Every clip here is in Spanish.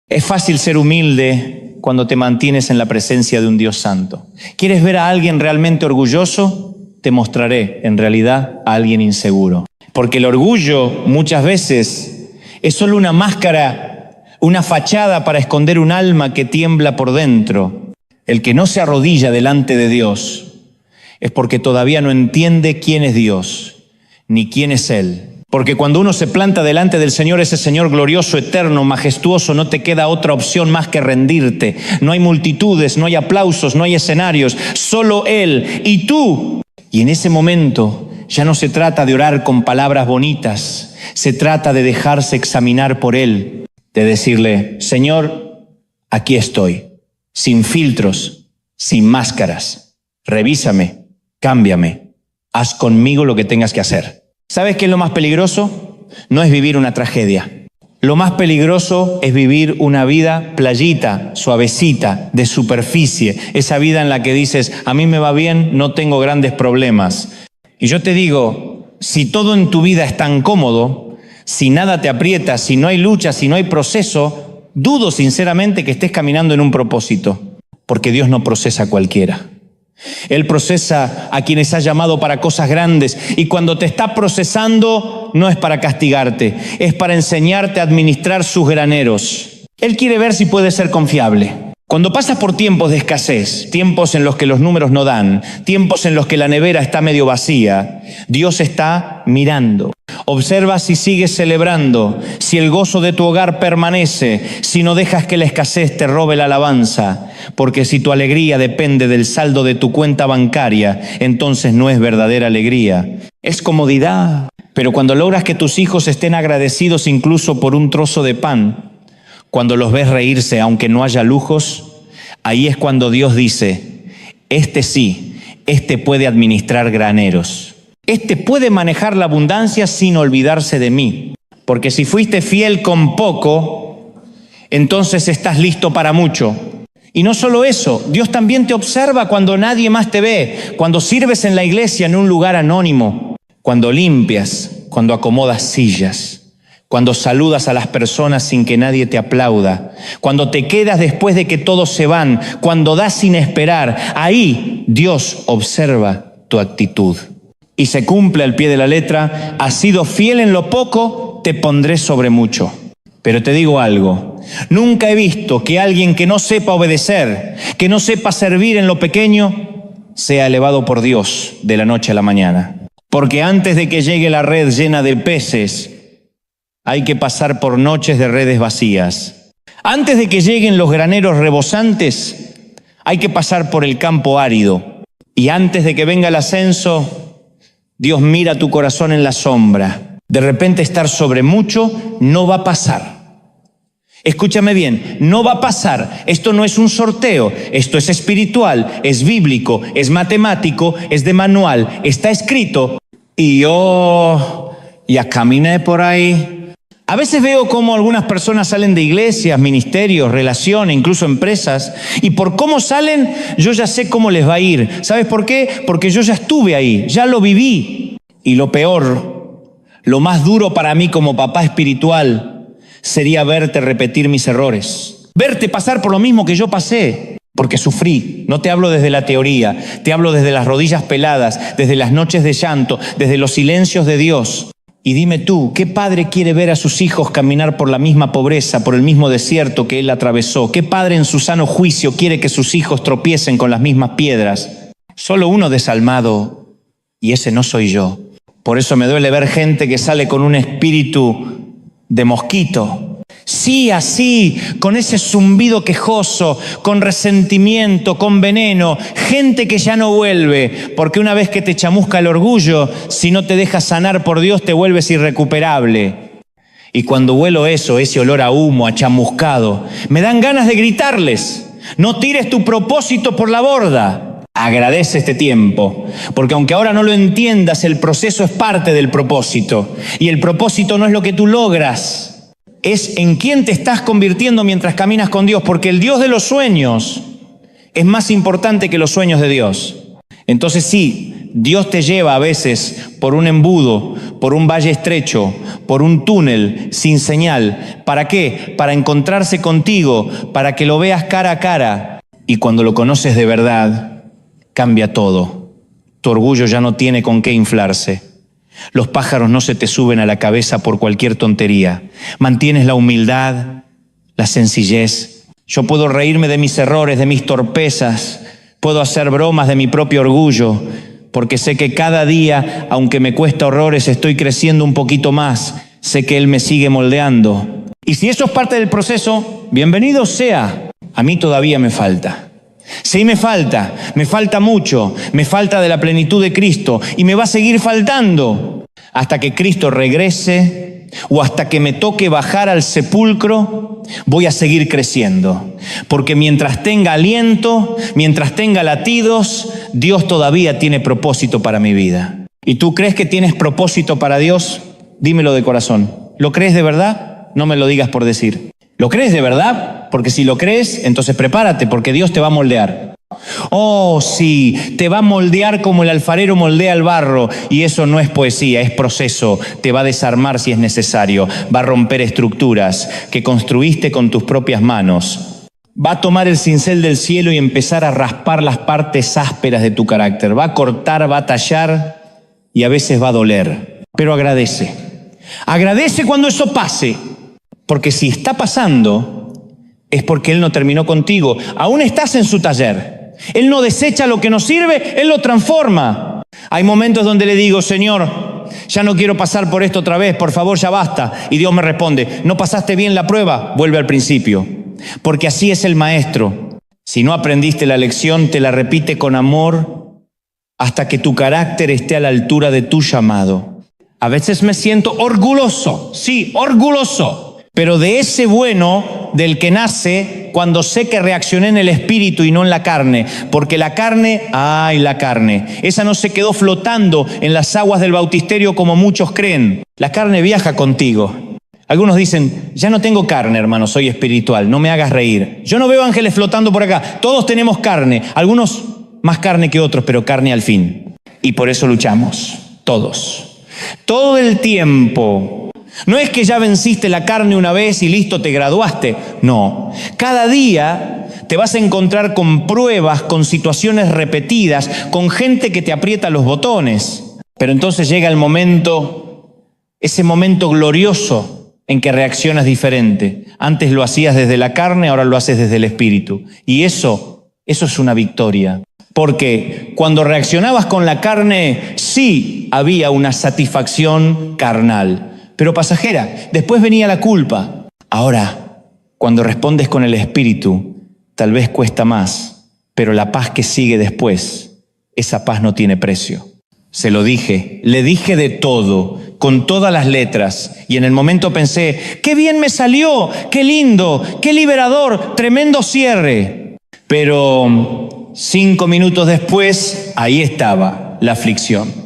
Es fácil ser humilde cuando te mantienes en la presencia de un Dios santo. ¿Quieres ver a alguien realmente orgulloso? Te mostraré, en realidad, a alguien inseguro. Porque el orgullo muchas veces es solo una máscara, una fachada para esconder un alma que tiembla por dentro. El que no se arrodilla delante de Dios es porque todavía no entiende quién es Dios, ni quién es Él. Porque cuando uno se planta delante del Señor, ese Señor glorioso, eterno, majestuoso, no te queda otra opción más que rendirte. No hay multitudes, no hay aplausos, no hay escenarios, solo Él y tú. Y en ese momento ya no se trata de orar con palabras bonitas, se trata de dejarse examinar por Él, de decirle: Señor, aquí estoy, sin filtros, sin máscaras, revísame, cámbiame, haz conmigo lo que tengas que hacer. ¿Sabes qué es lo más peligroso? No es vivir una tragedia. Lo más peligroso es vivir una vida playita, suavecita, de superficie. Esa vida en la que dices: a mí me va bien, no tengo grandes problemas. Y yo te digo, si todo en tu vida es tan cómodo, si nada te aprieta, si no hay lucha, si no hay proceso, dudo sinceramente que estés caminando en un propósito. Porque Dios no procesa a cualquiera. Él procesa a quienes ha llamado para cosas grandes, y cuando te está procesando no es para castigarte, es para enseñarte a administrar sus graneros. Él quiere ver si puedes ser confiable. Cuando pasas por tiempos de escasez, tiempos en los que los números no dan, tiempos en los que la nevera está medio vacía, Dios está mirando. Observa si sigues celebrando, si el gozo de tu hogar permanece, si no dejas que la escasez te robe la alabanza. Porque si tu alegría depende del saldo de tu cuenta bancaria, entonces no es verdadera alegría, es comodidad. Pero cuando logras que tus hijos estén agradecidos incluso por un trozo de pan, cuando los ves reírse aunque no haya lujos, ahí es cuando Dios dice: este sí, este puede administrar graneros. Este puede manejar la abundancia sin olvidarse de mí. Porque si fuiste fiel con poco, entonces estás listo para mucho. Y no solo eso, Dios también te observa cuando nadie más te ve, cuando sirves en la iglesia en un lugar anónimo, cuando limpias, cuando acomodas sillas, cuando saludas a las personas sin que nadie te aplauda, cuando te quedas después de que todos se van, cuando das sin esperar. Ahí Dios observa tu actitud. Y se cumple al pie de la letra: has sido fiel en lo poco, te pondré sobre mucho. Pero te digo algo, nunca he visto que alguien que no sepa obedecer, que no sepa servir en lo pequeño, sea elevado por Dios de la noche a la mañana. Porque antes de que llegue la red llena de peces, hay que pasar por noches de redes vacías. Antes de que lleguen los graneros rebosantes, hay que pasar por el campo árido. Y antes de que venga el ascenso, Dios mira tu corazón en la sombra. De repente estar sobre mucho no va a pasar. Escúchame bien, no va a pasar. Esto no es un sorteo, esto es espiritual, es bíblico, es matemático, es de manual, está escrito. Y yo ya caminé por ahí. A veces veo cómo algunas personas salen de iglesias, ministerios, relaciones, incluso empresas, y por cómo salen, yo ya sé cómo les va a ir. ¿Sabes por qué? Porque yo ya estuve ahí, ya lo viví. Y lo peor, lo más duro para mí como papá espiritual, sería verte repetir mis errores, verte pasar por lo mismo que yo pasé, porque sufrí. No te hablo desde la teoría, te hablo desde las rodillas peladas, desde las noches de llanto, desde los silencios de Dios. Y dime tú, ¿qué padre quiere ver a sus hijos caminar por la misma pobreza, por el mismo desierto que él atravesó? ¿Qué padre en su sano juicio quiere que sus hijos tropiecen con las mismas piedras? Solo uno desalmado, y ese no soy yo. Por eso me duele ver gente que sale con un espíritu de mosquito. Sí, así, con ese zumbido quejoso, con resentimiento, con veneno. Gente que ya no vuelve, porque una vez que te chamusca el orgullo, si no te dejas sanar por Dios, te vuelves irrecuperable. Y cuando huelo eso, ese olor a humo, a chamuscado, me dan ganas de gritarles: no tires tu propósito por la borda. Agradece este tiempo, porque aunque ahora no lo entiendas, el proceso es parte del propósito. Y el propósito no es lo que tú logras, es en quién te estás convirtiendo mientras caminas con Dios, porque el Dios de los sueños es más importante que los sueños de Dios. Entonces sí, Dios te lleva a veces por un embudo, por un valle estrecho, por un túnel sin señal. ¿Para qué? Para encontrarse contigo, para que lo veas cara a cara. Y cuando lo conoces de verdad, cambia todo. Tu orgullo ya no tiene con qué inflarse. Los pájaros no se te suben a la cabeza por cualquier tontería. Mantienes la humildad, la sencillez. Yo puedo reírme de mis errores, de mis torpezas. Puedo hacer bromas de mi propio orgullo, porque sé que cada día, aunque me cuesta horrores, estoy creciendo un poquito más. Sé que Él me sigue moldeando. Y si eso es parte del proceso, bienvenido sea. A mí todavía me falta. Sí, me falta mucho, me falta de la plenitud de Cristo y me va a seguir faltando hasta que Cristo regrese o hasta que me toque bajar al sepulcro. Voy a seguir creciendo, porque mientras tenga aliento, mientras tenga latidos, Dios todavía tiene propósito para mi vida. ¿Y tú crees que tienes propósito para Dios? Dímelo de corazón. ¿Lo crees de verdad? No me lo digas por decir. ¿Lo crees de verdad? Porque si lo crees, entonces prepárate, porque Dios te va a moldear. Oh, sí, te va a moldear como el alfarero moldea el barro. Y eso no es poesía, es proceso. Te va a desarmar si es necesario. Va a romper estructuras que construiste con tus propias manos. Va a tomar el cincel del cielo y empezar a raspar las partes ásperas de tu carácter. Va a cortar, va a tallar y a veces va a doler. Pero agradece. Agradece cuando eso pase. Porque si está pasando, es porque Él no terminó contigo. Aún estás en su taller. Él no desecha lo que nos sirve, Él lo transforma. Hay momentos donde le digo, Señor, ya no quiero pasar por esto otra vez, por favor, ya basta. Y Dios me responde, ¿no pasaste bien la prueba? Vuelve al principio. Porque así es el maestro. Si no aprendiste la lección, te la repite con amor hasta que tu carácter esté a la altura de tu llamado. A veces me siento orgulloso, sí, orgulloso. Pero de ese bueno del que nace cuando sé que reaccioné en el espíritu y no en la carne. Porque la carne, la carne, esa no se quedó flotando en las aguas del bautisterio como muchos creen. La carne viaja contigo. Algunos dicen, ya no tengo carne, hermano, soy espiritual, no me hagas reír. Yo no veo ángeles flotando por acá. Todos tenemos carne, algunos más carne que otros, pero carne al fin. Y por eso luchamos, todos. Todo el tiempo. No es que ya venciste la carne una vez y listo, te graduaste. No. Cada día te vas a encontrar con pruebas, con situaciones repetidas, con gente que te aprieta los botones. Pero entonces llega el momento, ese momento glorioso en que reaccionas diferente. Antes lo hacías desde la carne, ahora lo haces desde el espíritu. Y eso es una victoria. Porque cuando reaccionabas con la carne, sí había una satisfacción carnal, pero pasajera. Después venía la culpa. Ahora, cuando respondes con el espíritu, tal vez cuesta más, pero la paz que sigue después, esa paz no tiene precio. Se lo dije, le dije de todo, con todas las letras, y en el momento pensé, ¡qué bien me salió! ¡Qué lindo! ¡Qué liberador! ¡Tremendo cierre! Pero 5 minutos después, ahí estaba la aflicción.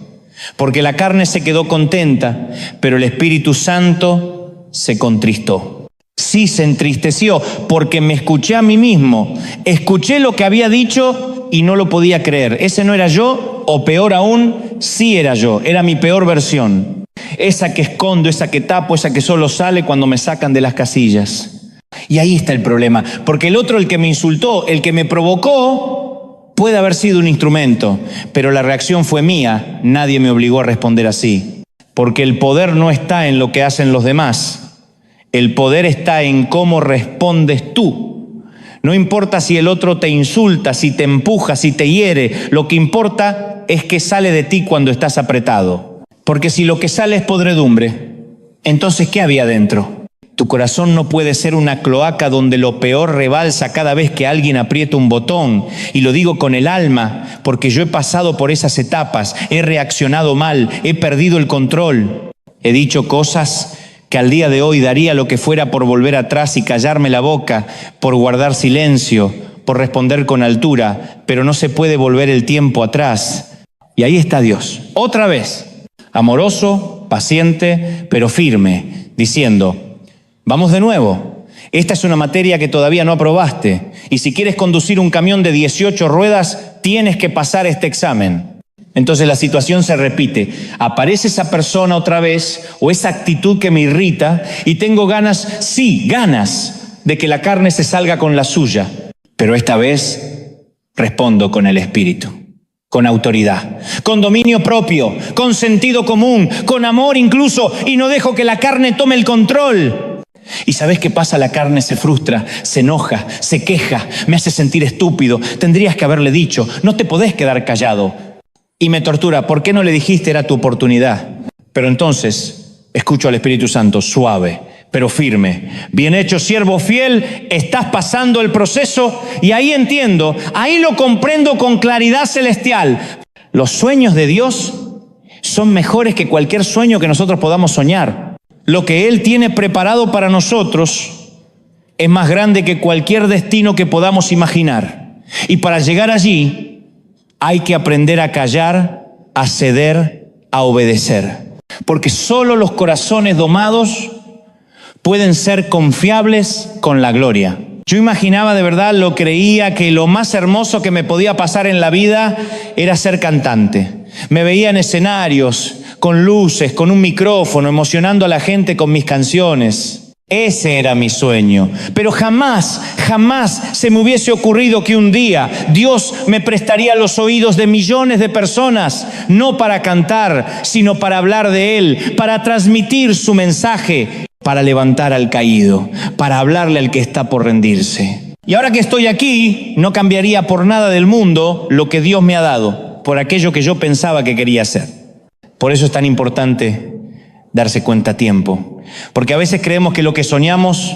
Porque la carne se quedó contenta, pero el Espíritu Santo se contristó. Sí, se entristeció, porque me escuché a mí mismo. Escuché lo que había dicho y no lo podía creer. Ese no era yo, o peor aún, sí era yo. Era mi peor versión. Esa que escondo, esa que tapo, esa que solo sale cuando me sacan de las casillas. Y ahí está el problema. Porque el otro, el que me insultó, el que me provocó, puede haber sido un instrumento, pero la reacción fue mía. Nadie me obligó a responder así. Porque el poder no está en lo que hacen los demás. El poder está en cómo respondes tú. No importa si el otro te insulta, si te empuja, si te hiere. Lo que importa es qué sale de ti cuando estás apretado. Porque si lo que sale es podredumbre, entonces ¿qué había dentro? Tu corazón no puede ser una cloaca donde lo peor rebalsa cada vez que alguien aprieta un botón. Y lo digo con el alma, porque yo he pasado por esas etapas, he reaccionado mal, he perdido el control. He dicho cosas que al día de hoy daría lo que fuera por volver atrás y callarme la boca, por guardar silencio, por responder con altura, pero no se puede volver el tiempo atrás. Y ahí está Dios, otra vez, amoroso, paciente, pero firme, diciendo, vamos de nuevo. Esta es una materia que todavía no aprobaste. Y si quieres conducir un camión de 18 ruedas, tienes que pasar este examen. Entonces la situación se repite. Aparece esa persona otra vez o esa actitud que me irrita y tengo ganas, sí, ganas de que la carne se salga con la suya. Pero esta vez respondo con el Espíritu, con autoridad, con dominio propio, con sentido común, con amor incluso, y no dejo que la carne tome el control. ¿Y sabes qué pasa? La carne se frustra, se enoja, se queja, me hace sentir estúpido. Tendrías que haberle dicho, no te podés quedar callado. Y me tortura, ¿por qué no le dijiste? Era tu oportunidad. Pero entonces escucho al Espíritu Santo, suave, pero firme. Bien hecho, siervo fiel, estás pasando el proceso y ahí entiendo, ahí lo comprendo con claridad celestial. Los sueños de Dios son mejores que cualquier sueño que nosotros podamos soñar. Lo que Él tiene preparado para nosotros es más grande que cualquier destino que podamos imaginar. Y para llegar allí hay que aprender a callar, a ceder, a obedecer. Porque solo los corazones domados pueden ser confiables con la gloria. Yo imaginaba de verdad, lo creía que lo más hermoso que me podía pasar en la vida era ser cantante. Me veía en escenarios, con luces, con un micrófono, emocionando a la gente con mis canciones. Ese era mi sueño. Pero jamás se me hubiese ocurrido que un día Dios me prestaría los oídos de millones de personas, no para cantar, sino para hablar de Él, para transmitir su mensaje, para levantar al caído, para hablarle al que está por rendirse. Y ahora que estoy aquí, no cambiaría por nada del mundo lo que Dios me ha dado, por aquello que yo pensaba que quería hacer. Por eso es tan importante darse cuenta a tiempo. Porque a veces creemos que lo que soñamos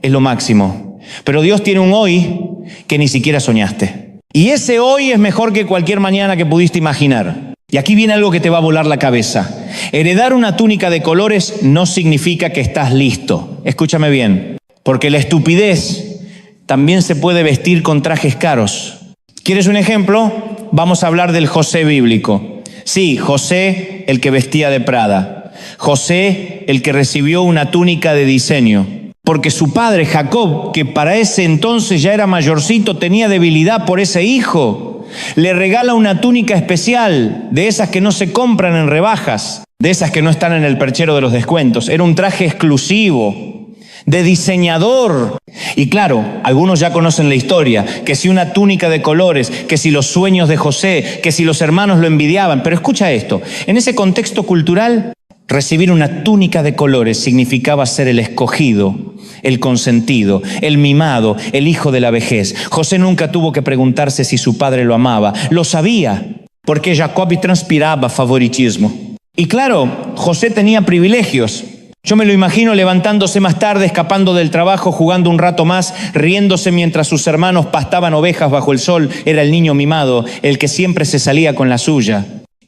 es lo máximo. Pero Dios tiene un hoy que ni siquiera soñaste. Y ese hoy es mejor que cualquier mañana que pudiste imaginar. Y aquí viene algo que te va a volar la cabeza. Heredar una túnica de colores no significa que estás listo. Escúchame bien. Porque la estupidez también se puede vestir con trajes caros. ¿Quieres un ejemplo? Vamos a hablar del José bíblico. Sí, José, el que vestía de Prada. José, el que recibió una túnica de diseño, porque su padre Jacob, que para ese entonces ya era mayorcito, tenía debilidad por ese hijo, le regala una túnica especial, de esas que no se compran en rebajas, de esas que no están en el perchero de los descuentos. Era un traje exclusivo, de diseñador. Y claro, algunos ya conocen la historia, que si una túnica de colores, que si los sueños de José, que si los hermanos lo envidiaban. Pero escucha esto, en ese contexto cultural, recibir una túnica de colores significaba ser el escogido, el consentido, el mimado, el hijo de la vejez. José nunca tuvo que preguntarse si su padre lo amaba. Lo sabía, porque Jacob transpiraba favoritismo. Y claro, José tenía privilegios. Yo me lo imagino levantándose más tarde, escapando del trabajo, jugando un rato más, riéndose mientras sus hermanos pastaban ovejas bajo el sol. Era el niño mimado, el que siempre se salía con la suya.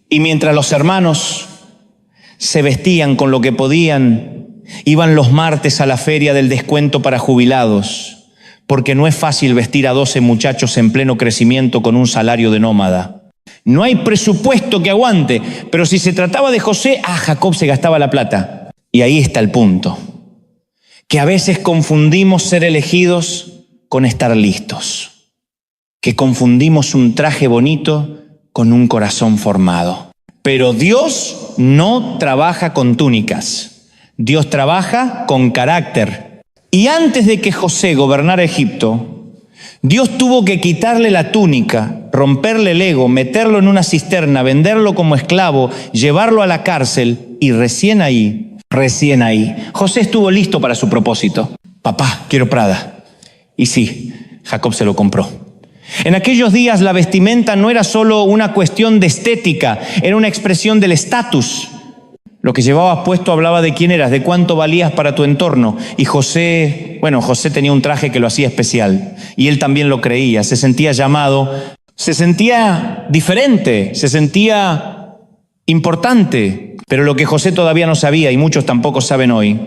Y mientras los hermanos se vestían con lo que podían, iban los martes a la feria del descuento para jubilados, porque no es fácil vestir a 12 muchachos en pleno crecimiento con un salario de nómada. No hay presupuesto que aguante, pero si se trataba de José, Jacob se gastaba la plata. Y ahí está el punto, que a veces confundimos ser elegidos con estar listos, que confundimos un traje bonito con un corazón formado. Pero Dios no trabaja con túnicas, Dios trabaja con carácter. Y antes de que José gobernara Egipto, Dios tuvo que quitarle la túnica, romperle el ego, meterlo en una cisterna, venderlo como esclavo, llevarlo a la cárcel y recién ahí, José estuvo listo para su propósito. Papá, quiero Prada. Y sí, Jacob se lo compró. En aquellos días la vestimenta no era solo una cuestión de estética, era una expresión del estatus. Lo que llevabas puesto hablaba de quién eras, de cuánto valías para tu entorno. Y José tenía un traje que lo hacía especial. Y él también lo creía, se sentía llamado, se sentía diferente, se sentía importante. Pero lo que José todavía no sabía, y muchos tampoco saben hoy,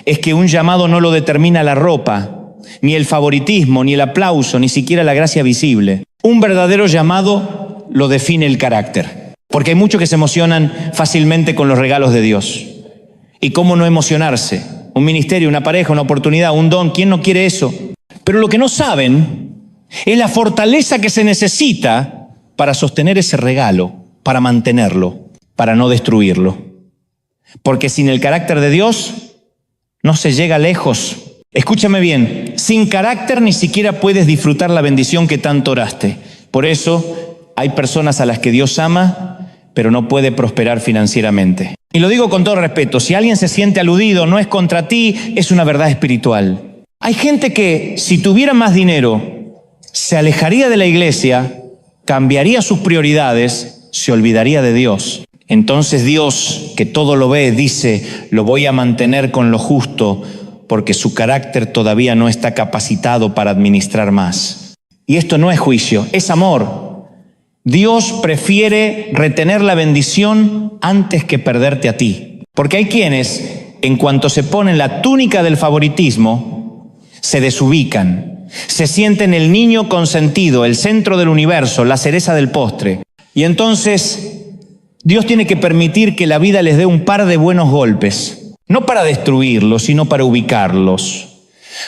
es que un llamado no lo determina la ropa, ni el favoritismo, ni el aplauso, ni siquiera la gracia visible. Un verdadero llamado lo define el carácter. Porque hay muchos que se emocionan fácilmente con los regalos de Dios. ¿Y cómo no emocionarse? Un ministerio, una pareja, una oportunidad, un don, ¿quién no quiere eso? Pero lo que no saben es la fortaleza que se necesita para sostener ese regalo. para mantenerlo, para no destruirlo. Porque sin el carácter de Dios no se llega lejos. Escúchame bien, sin carácter ni siquiera puedes disfrutar la bendición que tanto oraste. Por eso hay personas a las que Dios ama, pero no puede prosperar financieramente. Y lo digo con todo respeto, si alguien se siente aludido, no es contra ti, es una verdad espiritual. Hay gente que si tuviera más dinero, se alejaría de la iglesia, cambiaría sus prioridades, se olvidaría de Dios. Entonces Dios, que todo lo ve, dice, lo voy a mantener con lo justo, porque su carácter todavía no está capacitado para administrar más. Y esto no es juicio, es amor. Dios prefiere retener la bendición antes que perderte a ti. Porque hay quienes, en cuanto se ponen la túnica del favoritismo, se desubican. Se sienten el niño consentido, el centro del universo, la cereza del postre. Y entonces Dios tiene que permitir que la vida les dé un par de buenos golpes. No para destruirlos, sino para ubicarlos.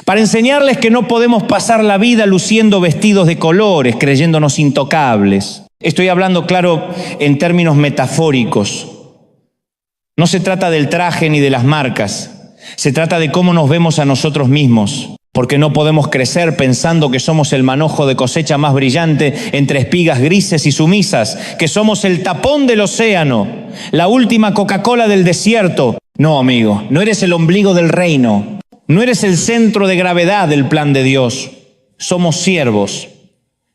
Para enseñarles que no podemos pasar la vida luciendo vestidos de colores, creyéndonos intocables. Estoy hablando, claro, en términos metafóricos. No se trata del traje ni de las marcas. Se trata de cómo nos vemos a nosotros mismos. Porque no podemos crecer pensando que somos el manojo de cosecha más brillante entre espigas grises y sumisas, que somos el tapón del océano, la última Coca-Cola del desierto. No, amigo, no eres el ombligo del reino. No eres el centro de gravedad del plan de Dios. Somos siervos.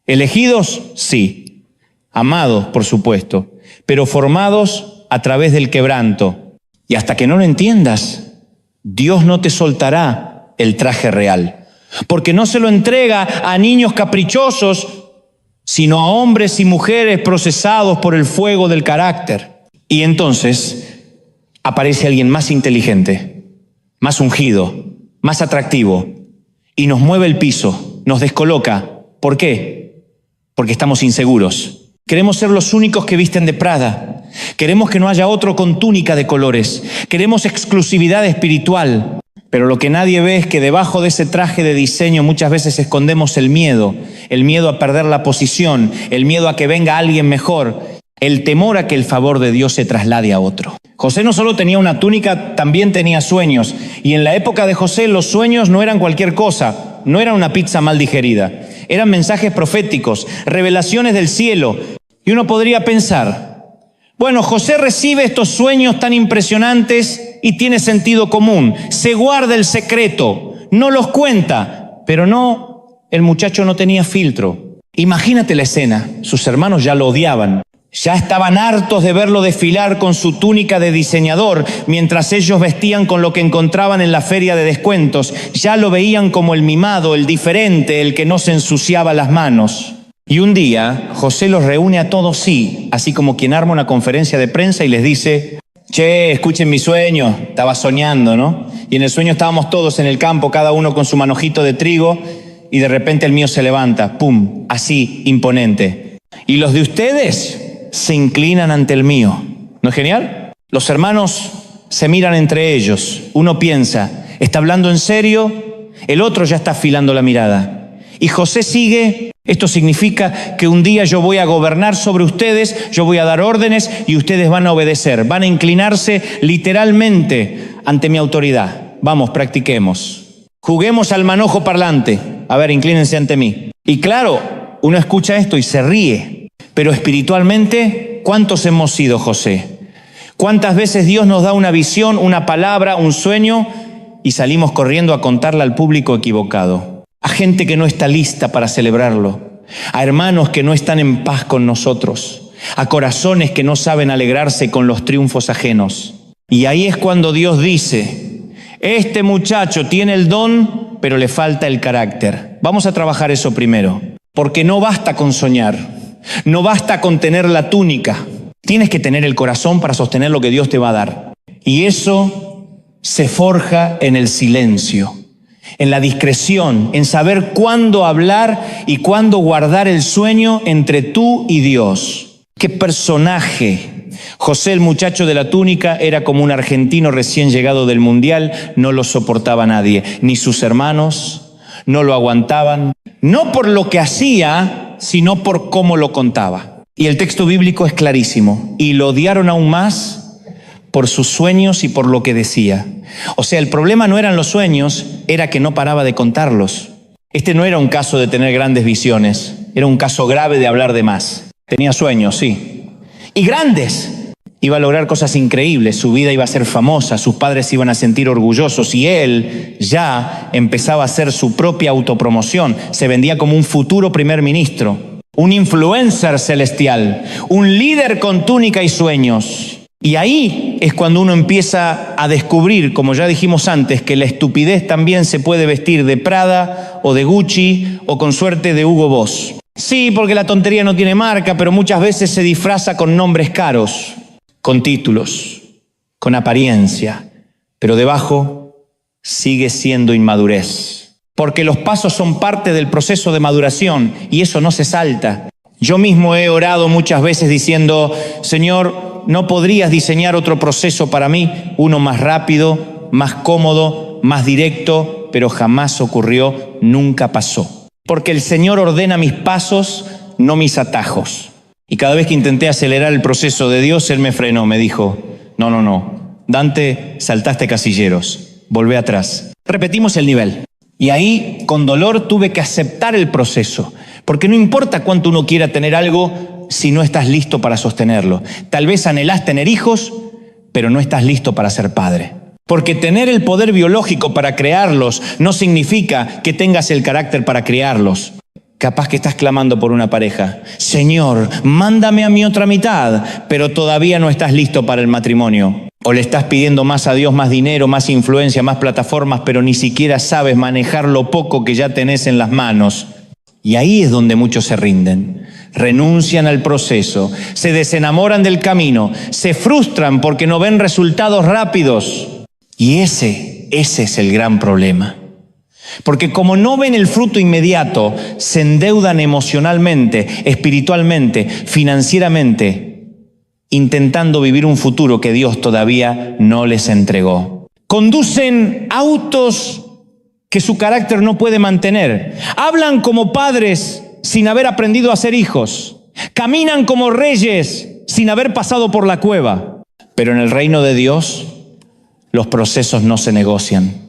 Elegidos, sí. Amados, por supuesto. Pero formados a través del quebranto. Y hasta que no lo entiendas, Dios no te soltará el traje real. Porque no se lo entrega a niños caprichosos, sino a hombres y mujeres procesados por el fuego del carácter. Y entonces aparece alguien más inteligente, más ungido, más atractivo, y nos mueve el piso, nos descoloca. ¿Por qué? Porque estamos inseguros. Queremos ser los únicos que visten de Prada. Queremos que no haya otro con túnica de colores. Queremos exclusividad espiritual. Pero lo que nadie ve es que debajo de ese traje de diseño muchas veces escondemos el miedo a perder la posición, el miedo a que venga alguien mejor, el temor a que el favor de Dios se traslade a otro. José no solo tenía una túnica, también tenía sueños. Y en la época de José los sueños no eran cualquier cosa, no eran una pizza mal digerida. Eran mensajes proféticos, revelaciones del cielo. Y uno podría pensar, bueno, José recibe estos sueños tan impresionantes y tiene sentido común. Se guarda el secreto, no los cuenta. Pero no, el muchacho no tenía filtro. Imagínate la escena, sus hermanos ya lo odiaban. Ya estaban hartos de verlo desfilar con su túnica de diseñador, mientras ellos vestían con lo que encontraban en la feria de descuentos. Ya lo veían como el mimado, el diferente, el que no se ensuciaba las manos. Y un día, José los reúne a todos, sí, así como quien arma una conferencia de prensa y les dice, che, escuchen mi sueño, estaba soñando, ¿no? Y en el sueño estábamos todos en el campo, cada uno con su manojito de trigo, y de repente el mío se levanta, pum, así, imponente. Y los de ustedes se inclinan ante el mío. ¿No es genial? Los hermanos se miran entre ellos. Uno piensa, ¿está hablando en serio? El otro ya está afilando la mirada. Y José sigue, esto significa que un día yo voy a gobernar sobre ustedes, yo voy a dar órdenes y ustedes van a obedecer, van a inclinarse literalmente ante mi autoridad. Vamos, practiquemos. Juguemos al manojo parlante. A ver, inclínense ante mí. Y claro, uno escucha esto y se ríe. Pero espiritualmente, ¿cuántos hemos sido José? ¿Cuántas veces Dios nos da una visión, una palabra, un sueño y salimos corriendo a contarla al público equivocado? A gente que no está lista para celebrarlo, a hermanos que no están en paz con nosotros, a corazones que no saben alegrarse con los triunfos ajenos. Y ahí es cuando Dios dice, este muchacho tiene el don, pero le falta el carácter. Vamos a trabajar eso primero, porque no basta con soñar, no basta con tener la túnica. Tienes que tener el corazón para sostener lo que Dios te va a dar. Y eso se forja en el silencio, en la discreción, en saber cuándo hablar y cuándo guardar el sueño entre tú y Dios. ¡Qué personaje! José, el muchacho de la túnica, era como un argentino recién llegado del mundial, no lo soportaba nadie, ni sus hermanos no lo aguantaban, no por lo que hacía, sino por cómo lo contaba. Y el texto bíblico es clarísimo. Y lo odiaron aún más por sus sueños y por lo que decía. O sea, el problema no eran los sueños, era que no paraba de contarlos. Este no era un caso de tener grandes visiones, era un caso grave de hablar de más. Tenía sueños, sí. Y grandes. Iba a lograr cosas increíbles, su vida iba a ser famosa, sus padres se iban a sentir orgullosos y él ya empezaba a hacer su propia autopromoción. Se vendía como un futuro primer ministro, un influencer celestial, un líder con túnica y sueños. Y ahí es cuando uno empieza a descubrir, como ya dijimos antes, que la estupidez también se puede vestir de Prada o de Gucci o con suerte de Hugo Boss. Sí, porque la tontería no tiene marca, pero muchas veces se disfraza con nombres caros, con títulos, con apariencia, pero debajo sigue siendo inmadurez. Porque los pasos son parte del proceso de maduración y eso no se salta. Yo mismo he orado muchas veces diciendo, Señor, ¿no podrías diseñar otro proceso para mí? Uno más rápido, más cómodo, más directo, pero jamás ocurrió, nunca pasó. Porque el Señor ordena mis pasos, no mis atajos. Y cada vez que intenté acelerar el proceso de Dios, Él me frenó, me dijo, no, Dante, saltaste casilleros, volvé atrás. Repetimos el nivel. Y ahí, con dolor, tuve que aceptar el proceso. Porque no importa cuánto uno quiera tener algo si no estás listo para sostenerlo. Tal vez anhelás tener hijos, pero no estás listo para ser padre. Porque tener el poder biológico para crearlos no significa que tengas el carácter para criarlos. Capaz que estás clamando por una pareja. Señor, mándame a mi otra mitad, pero todavía no estás listo para el matrimonio. O le estás pidiendo más a Dios, más dinero, más influencia, más plataformas, pero ni siquiera sabes manejar lo poco que ya tenés en las manos. Y ahí es donde muchos se rinden. Renuncian al proceso, se desenamoran del camino, se frustran porque no ven resultados rápidos. Y ese es el gran problema. Porque como no ven el fruto inmediato, se endeudan emocionalmente, espiritualmente, financieramente, intentando vivir un futuro que Dios todavía no les entregó. Conducen autos que su carácter no puede mantener. Hablan como padres sin haber aprendido a ser hijos. Caminan como reyes sin haber pasado por la cueva. Pero en el reino de Dios, los procesos no se negocian.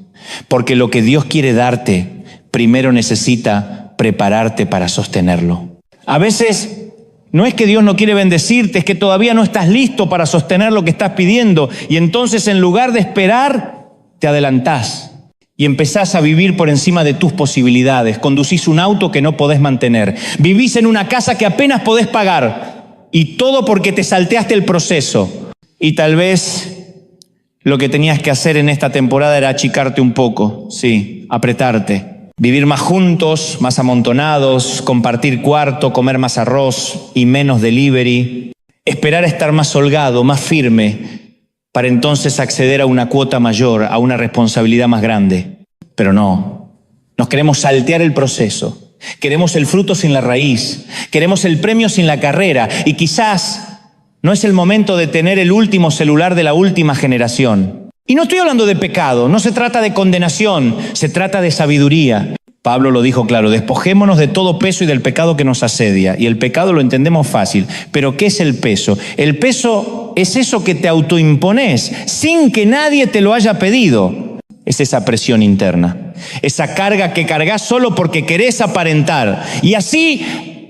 Porque lo que Dios quiere darte, primero necesita prepararte para sostenerlo. A veces no es que Dios no quiere bendecirte, es que todavía no estás listo para sostener lo que estás pidiendo. Y entonces en lugar de esperar, te adelantás y empezás a vivir por encima de tus posibilidades. Conducís un auto que no podés mantener. Vivís en una casa que apenas podés pagar. Y todo porque te salteaste el proceso. Y tal vez lo que tenías que hacer en esta temporada era achicarte un poco, sí, apretarte. Vivir más juntos, más amontonados, compartir cuarto, comer más arroz y menos delivery. Esperar a estar más holgado, más firme, para entonces acceder a una cuota mayor, a una responsabilidad más grande. Pero no, nos queremos saltear el proceso. Queremos el fruto sin la raíz. Queremos el premio sin la carrera. Y quizás no es el momento de tener el último celular de la última generación. Y no estoy hablando de pecado, no se trata de condenación, se trata de sabiduría. Pablo lo dijo claro, despojémonos de todo peso y del pecado que nos asedia. Y el pecado lo entendemos fácil, pero ¿qué es el peso? El peso es eso que te autoimpones sin que nadie te lo haya pedido. Es esa presión interna, esa carga que cargas solo porque querés aparentar. Y así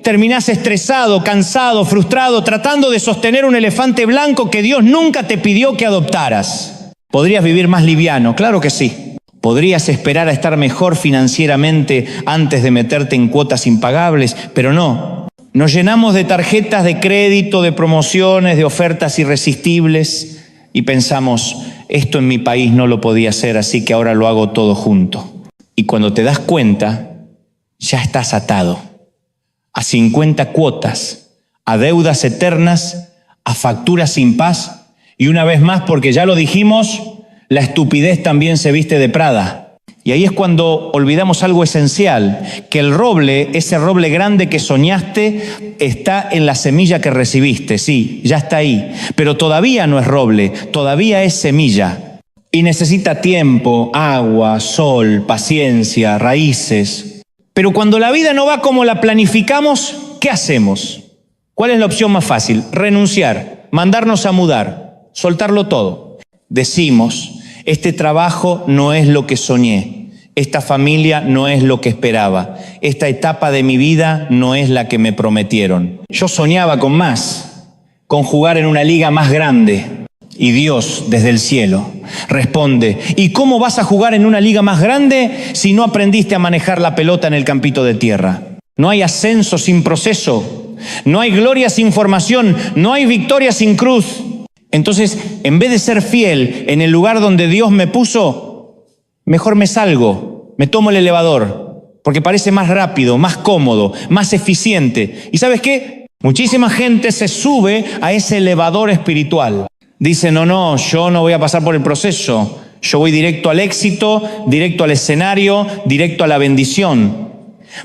terminás estresado, cansado, frustrado, tratando de sostener un elefante blanco que Dios nunca te pidió que adoptaras. ¿Podrías vivir más liviano? Claro que sí. ¿Podrías esperar a estar mejor financieramente antes de meterte en cuotas impagables? Pero no. Nos llenamos de tarjetas de crédito, de promociones, de ofertas irresistibles y pensamos, esto en mi país no lo podía hacer, así que ahora lo hago todo junto. Y cuando te das cuenta, ya estás atado a 50 cuotas, a deudas eternas, a facturas sin paz. Y una vez más, porque ya lo dijimos, la estupidez también se viste de Prada. Y ahí es cuando olvidamos algo esencial, que el roble, ese roble grande que soñaste, está en la semilla que recibiste. Sí, ya está ahí, pero todavía no es roble, todavía es semilla. Y necesita tiempo, agua, sol, paciencia, raíces. Pero cuando la vida no va como la planificamos, ¿qué hacemos? ¿Cuál es la opción más fácil? Renunciar, mandarnos a mudar, soltarlo todo. Decimos, este trabajo no es lo que soñé, esta familia no es lo que esperaba, esta etapa de mi vida no es la que me prometieron. Yo soñaba con más, con jugar en una liga más grande. Y Dios, desde el cielo, responde, ¿y cómo vas a jugar en una liga más grande si no aprendiste a manejar la pelota en el campito de tierra? No hay ascenso sin proceso, no hay gloria sin formación, no hay victoria sin cruz. Entonces, en vez de ser fiel en el lugar donde Dios me puso, mejor me salgo, me tomo el elevador, porque parece más rápido, más cómodo, más eficiente. ¿Y sabes qué? Muchísima gente se sube a ese elevador espiritual. Dice, no, yo no voy a pasar por el proceso. Yo voy directo al éxito, directo al escenario, directo a la bendición.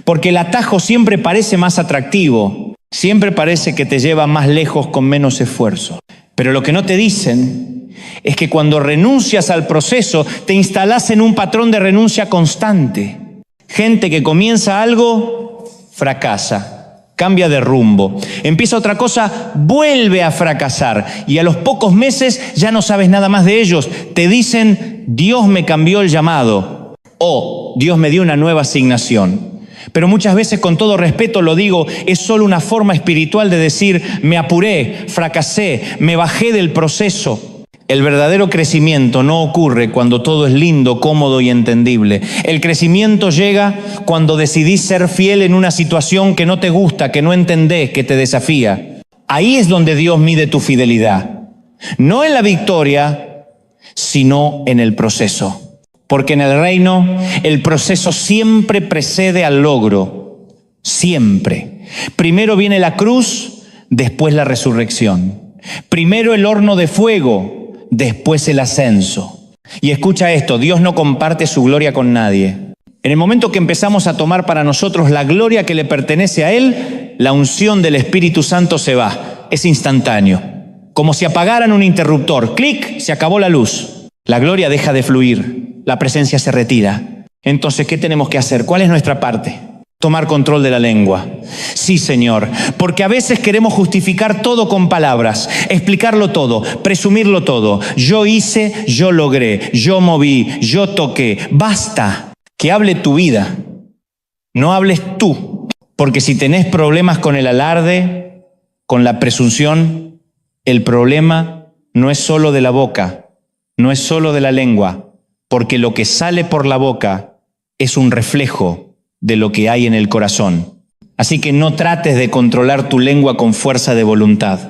Porque el atajo siempre parece más atractivo. Siempre parece que te lleva más lejos con menos esfuerzo. Pero lo que no te dicen es que cuando renuncias al proceso, te instalás en un patrón de renuncia constante. Gente que comienza algo, fracasa. Cambia de rumbo, empieza otra cosa, vuelve a fracasar y a los pocos meses ya no sabes nada más de ellos. Te dicen, Dios me cambió el llamado o Dios me dio una nueva asignación. Pero muchas veces, con todo respeto lo digo, es solo una forma espiritual de decir, me apuré, fracasé, me bajé del proceso. El verdadero crecimiento no ocurre cuando todo es lindo, cómodo y entendible. El crecimiento llega cuando decidís ser fiel en una situación que no te gusta, que no entendés, que te desafía. Ahí es donde Dios mide tu fidelidad. No en la victoria, sino en el proceso. Porque en el reino, el proceso siempre precede al logro. Siempre. Primero viene la cruz, después la resurrección. Primero el horno de fuego, después el ascenso. Y escucha esto, Dios no comparte su gloria con nadie. En el momento que empezamos a tomar para nosotros la gloria que le pertenece a Él, la unción del Espíritu Santo se va. Es instantáneo. Como si apagaran un interruptor. Clic, se acabó la luz. La gloria deja de fluir. La presencia se retira. Entonces, ¿qué tenemos que hacer? ¿Cuál es nuestra parte? Tomar control de la lengua. Sí, Señor, porque a veces queremos justificar todo con palabras, explicarlo todo, presumirlo todo. Yo hice, yo logré, yo moví, yo toqué. Basta, que hable tu vida, no hables tú. Porque si tenés problemas con el alarde, con la presunción, el problema no es solo de la boca, no es solo de la lengua, porque lo que sale por la boca es un reflejo de lo que hay en el corazón. Así que no trates de controlar tu lengua con fuerza de voluntad.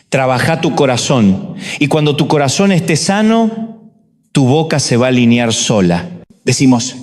Trabaja tu corazón y cuando tu corazón esté sano, tu boca se va a alinear sola. Decimos,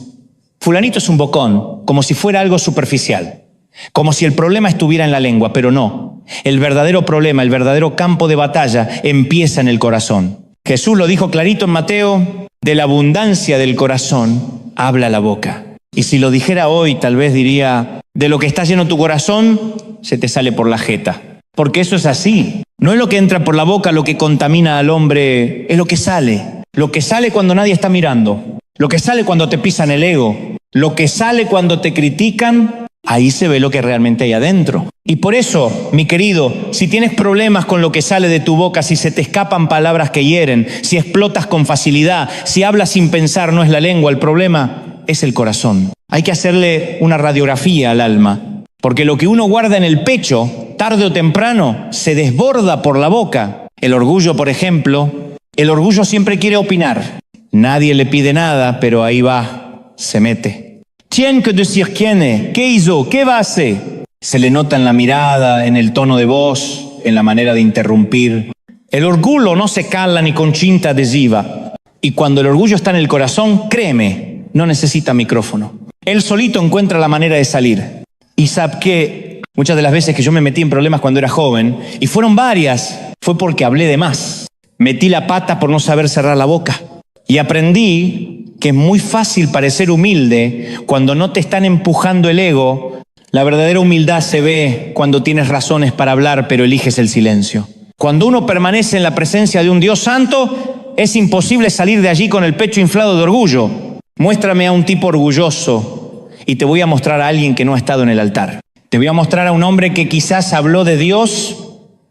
fulanito es un bocón, como si fuera algo superficial, como si el problema estuviera en la lengua, pero no. El verdadero problema, el verdadero campo de batalla empieza en el corazón. Jesús lo dijo clarito en Mateo, de la abundancia del corazón habla la boca. Y si lo dijera hoy, tal vez diría, de lo que está lleno tu corazón, se te sale por la jeta. Porque eso es así. No es lo que entra por la boca lo que contamina al hombre, es lo que sale. Lo que sale cuando nadie está mirando. Lo que sale cuando te pisan el ego. Lo que sale cuando te critican, ahí se ve lo que realmente hay adentro. Y por eso, mi querido, si tienes problemas con lo que sale de tu boca, si se te escapan palabras que hieren, si explotas con facilidad, si hablas sin pensar, no es la lengua el problema, es el corazón. Hay que hacerle una radiografía al alma, porque lo que uno guarda en el pecho, tarde o temprano, se desborda por la boca. El orgullo, por ejemplo, el orgullo siempre quiere opinar. Nadie le pide nada, pero ahí va, se mete. ¿Quién que decir quién es? ¿Qué hizo? ¿Qué va a hacer? Se le nota en la mirada, en el tono de voz, en la manera de interrumpir. El orgullo no se cala ni con cinta adhesiva. Y cuando el orgullo está en el corazón, créeme, no necesita micrófono. Él solito encuentra la manera de salir. Y sabe que muchas de las veces que yo me metí en problemas cuando era joven, y fueron varias, fue porque hablé de más. Metí la pata por no saber cerrar la boca. Y aprendí que es muy fácil parecer humilde cuando no te están empujando el ego. La verdadera humildad se ve cuando tienes razones para hablar, pero eliges el silencio. Cuando uno permanece en la presencia de un Dios santo, es imposible salir de allí con el pecho inflado de orgullo. Muéstrame a un tipo orgulloso y te voy a mostrar a alguien que no ha estado en el altar. Te voy a mostrar a un hombre que quizás habló de Dios,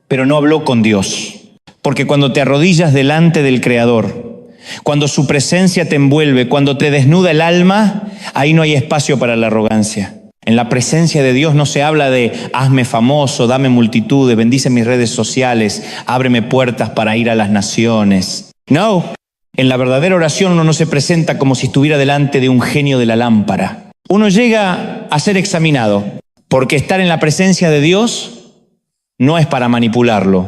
pero no habló con Dios. Porque cuando te arrodillas delante del Creador, cuando su presencia te envuelve, cuando te desnuda el alma, ahí no hay espacio para la arrogancia. En la presencia de Dios no se habla de hazme famoso, dame multitudes, bendice mis redes sociales, ábreme puertas para ir a las naciones. No, en la verdadera oración uno no se presenta como si estuviera delante de un genio de la lámpara. Uno llega a ser examinado, porque estar en la presencia de Dios no es para manipularlo,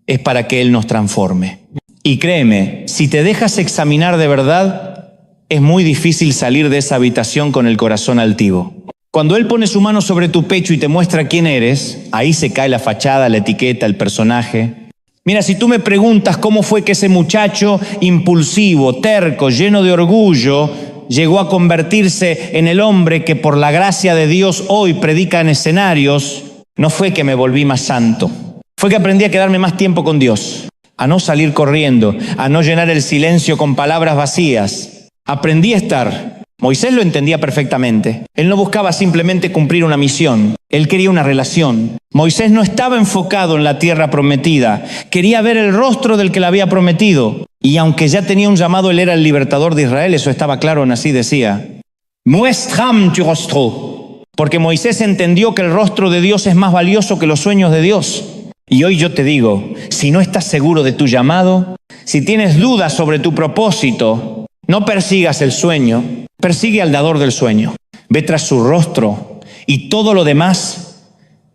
es para que Él nos transforme. Y créeme, si te dejas examinar de verdad, es muy difícil salir de esa habitación con el corazón altivo. Cuando Él pone su mano sobre tu pecho y te muestra quién eres, ahí se cae la fachada, la etiqueta, el personaje. Mira, si tú me preguntas cómo fue que ese muchacho impulsivo, terco, lleno de orgullo, llegó a convertirse en el hombre que por la gracia de Dios hoy predica en escenarios, no fue que me volví más santo, fue que aprendí a quedarme más tiempo con Dios, a no salir corriendo, a no llenar el silencio con palabras vacías. Aprendí a estar. Moisés lo entendía perfectamente. Él no buscaba simplemente cumplir una misión. Él quería una relación. Moisés no estaba enfocado en la tierra prometida. Quería ver el rostro del que le había prometido. Y aunque ya tenía un llamado, él era el libertador de Israel. Eso estaba claro, así decía. Muestram tu rostro. Porque Moisés entendió que el rostro de Dios es más valioso que los sueños de Dios. Y hoy yo te digo, si no estás seguro de tu llamado, si tienes dudas sobre tu propósito, no persigas el sueño, persigue al dador del sueño. Ve tras su rostro y todo lo demás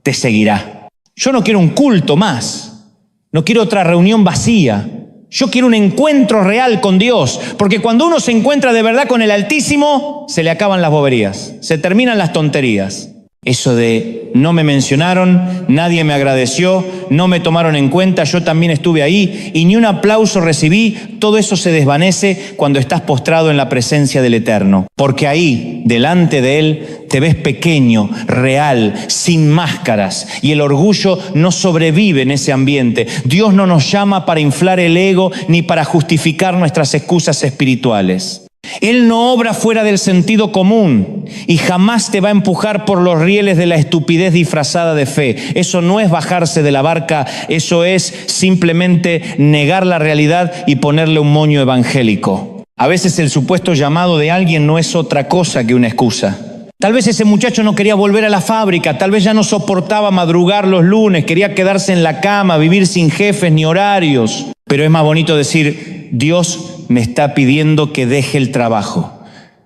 te seguirá. Yo no quiero un culto más, no quiero otra reunión vacía. Yo quiero un encuentro real con Dios, porque cuando uno se encuentra de verdad con el Altísimo, se le acaban las boberías, se terminan las tonterías. Eso de no me mencionaron, nadie me agradeció, no me tomaron en cuenta, yo también estuve ahí y ni un aplauso recibí, todo eso se desvanece cuando estás postrado en la presencia del Eterno. Porque ahí, delante de Él, te ves pequeño, real, sin máscaras, y el orgullo no sobrevive en ese ambiente. Dios no nos llama para inflar el ego ni para justificar nuestras excusas espirituales. Él no obra fuera del sentido común y jamás te va a empujar por los rieles de la estupidez disfrazada de fe. Eso no es bajarse de la barca, eso es simplemente negar la realidad y ponerle un moño evangélico. A veces el supuesto llamado de alguien no es otra cosa que una excusa. Tal vez ese muchacho no quería volver a la fábrica, tal vez ya no soportaba madrugar los lunes, quería quedarse en la cama, vivir sin jefes ni horarios. Pero es más bonito decir, Dios me está pidiendo que deje el trabajo.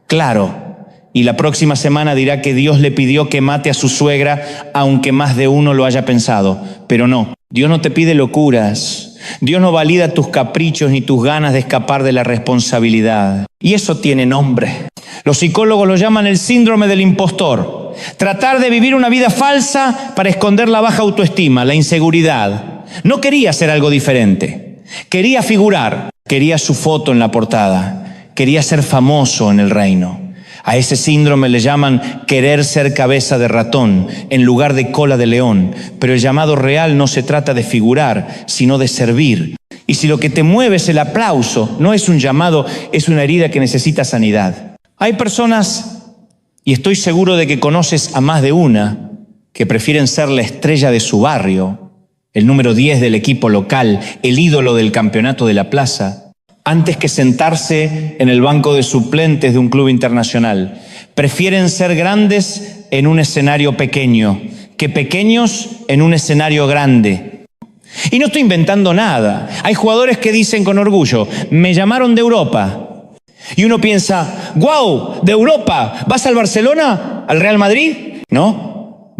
Claro, y la próxima semana dirá que Dios le pidió que mate a su suegra, aunque más de uno lo haya pensado. Pero no, Dios no te pide locuras. Dios no valida tus caprichos ni tus ganas de escapar de la responsabilidad. Y eso tiene nombre. Los psicólogos lo llaman el síndrome del impostor. Tratar de vivir una vida falsa para esconder la baja autoestima, la inseguridad. No quería hacer algo diferente. Quería figurar. Quería su foto en la portada. Quería ser famoso en el reino. A ese síndrome le llaman querer ser cabeza de ratón en lugar de cola de león. Pero el llamado real no se trata de figurar, sino de servir. Y si lo que te mueve es el aplauso, no es un llamado, es una herida que necesita sanidad. Hay personas, y estoy seguro de que conoces a más de una, que prefieren ser la estrella de su barrio, el número 10 del equipo local, el ídolo del campeonato de la plaza, antes que sentarse en el banco de suplentes de un club internacional. Prefieren ser grandes en un escenario pequeño, que pequeños en un escenario grande. Y no estoy inventando nada. Hay jugadores que dicen con orgullo, me llamaron de Europa. Y uno piensa, ¡guau! ¿De Europa? ¿Vas al Barcelona? ¿Al Real Madrid? No.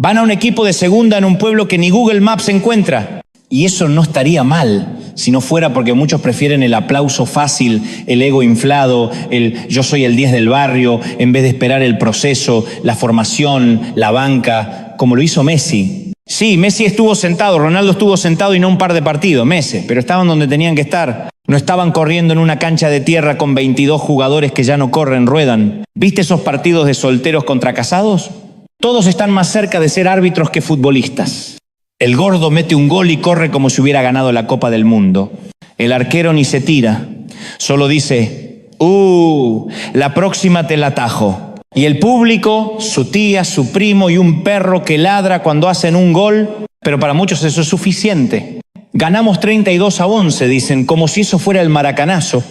Van a un equipo de segunda en un pueblo que ni Google Maps encuentra. Y eso no estaría mal, si no fuera porque muchos prefieren el aplauso fácil, el ego inflado, el yo soy el 10 del barrio, en vez de esperar el proceso, la formación, la banca, como lo hizo Messi. Sí, Messi estuvo sentado, Ronaldo estuvo sentado y no un par de partidos, meses, pero estaban donde tenían que estar. No estaban corriendo en una cancha de tierra con 22 jugadores que ya no corren, ruedan. ¿Viste esos partidos de solteros contra casados? Todos están más cerca de ser árbitros que futbolistas. El gordo mete un gol y corre como si hubiera ganado la Copa del Mundo. El arquero ni se tira, solo dice, la próxima te la atajo. Y el público, su tía, su primo y un perro que ladra cuando hacen un gol, pero para muchos eso es suficiente. Ganamos 32-11, dicen, como si eso fuera el maracanazo.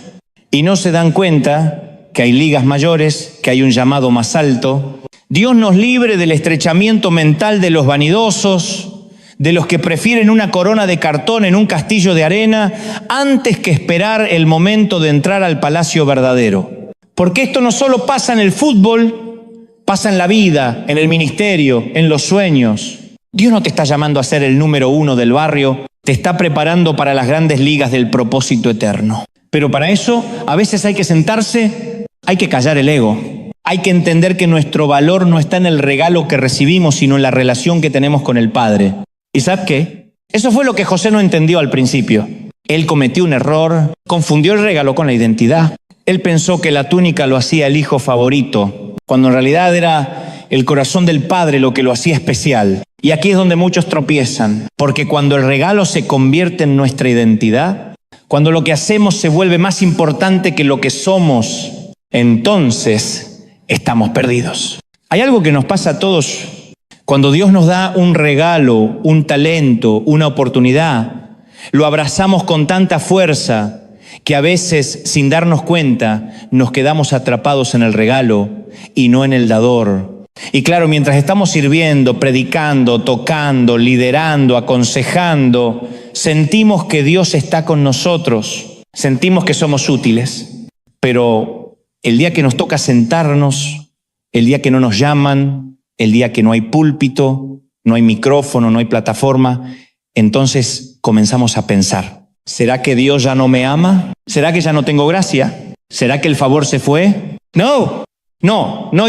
Y no se dan cuenta que hay ligas mayores, que hay un llamado más alto. Dios nos libre del estrechamiento mental de los vanidosos, de los que prefieren una corona de cartón en un castillo de arena antes que esperar el momento de entrar al palacio verdadero. Porque esto no solo pasa en el fútbol, pasa en la vida, en el ministerio, en los sueños. Dios no te está llamando a ser el número 1 del barrio, te está preparando para las grandes ligas del propósito eterno. Pero para eso, a veces hay que sentarse, hay que callar el ego. Hay que entender que nuestro valor no está en el regalo que recibimos, sino en la relación que tenemos con el Padre. ¿Y sabes qué? Eso fue lo que José no entendió al principio. Él cometió un error, confundió el regalo con la identidad. Él pensó que la túnica lo hacía el hijo favorito, cuando en realidad era el corazón del Padre lo que lo hacía especial. Y aquí es donde muchos tropiezan, porque cuando el regalo se convierte en nuestra identidad, cuando lo que hacemos se vuelve más importante que lo que somos, entonces estamos perdidos. Hay algo que nos pasa a todos. Cuando Dios nos da un regalo, un talento, una oportunidad, lo abrazamos con tanta fuerza que a veces, sin darnos cuenta, nos quedamos atrapados en el regalo y no en el dador. Y claro, mientras estamos sirviendo, predicando, tocando, liderando, aconsejando, sentimos que Dios está con nosotros, sentimos que somos útiles, pero el día que nos toca sentarnos, el día que no nos llaman, el día que no hay púlpito, no hay micrófono, no hay plataforma, entonces comenzamos a pensar, ¿será que Dios ya no me ama? ¿Será que ya no tengo gracia? ¿Será que el favor se fue? No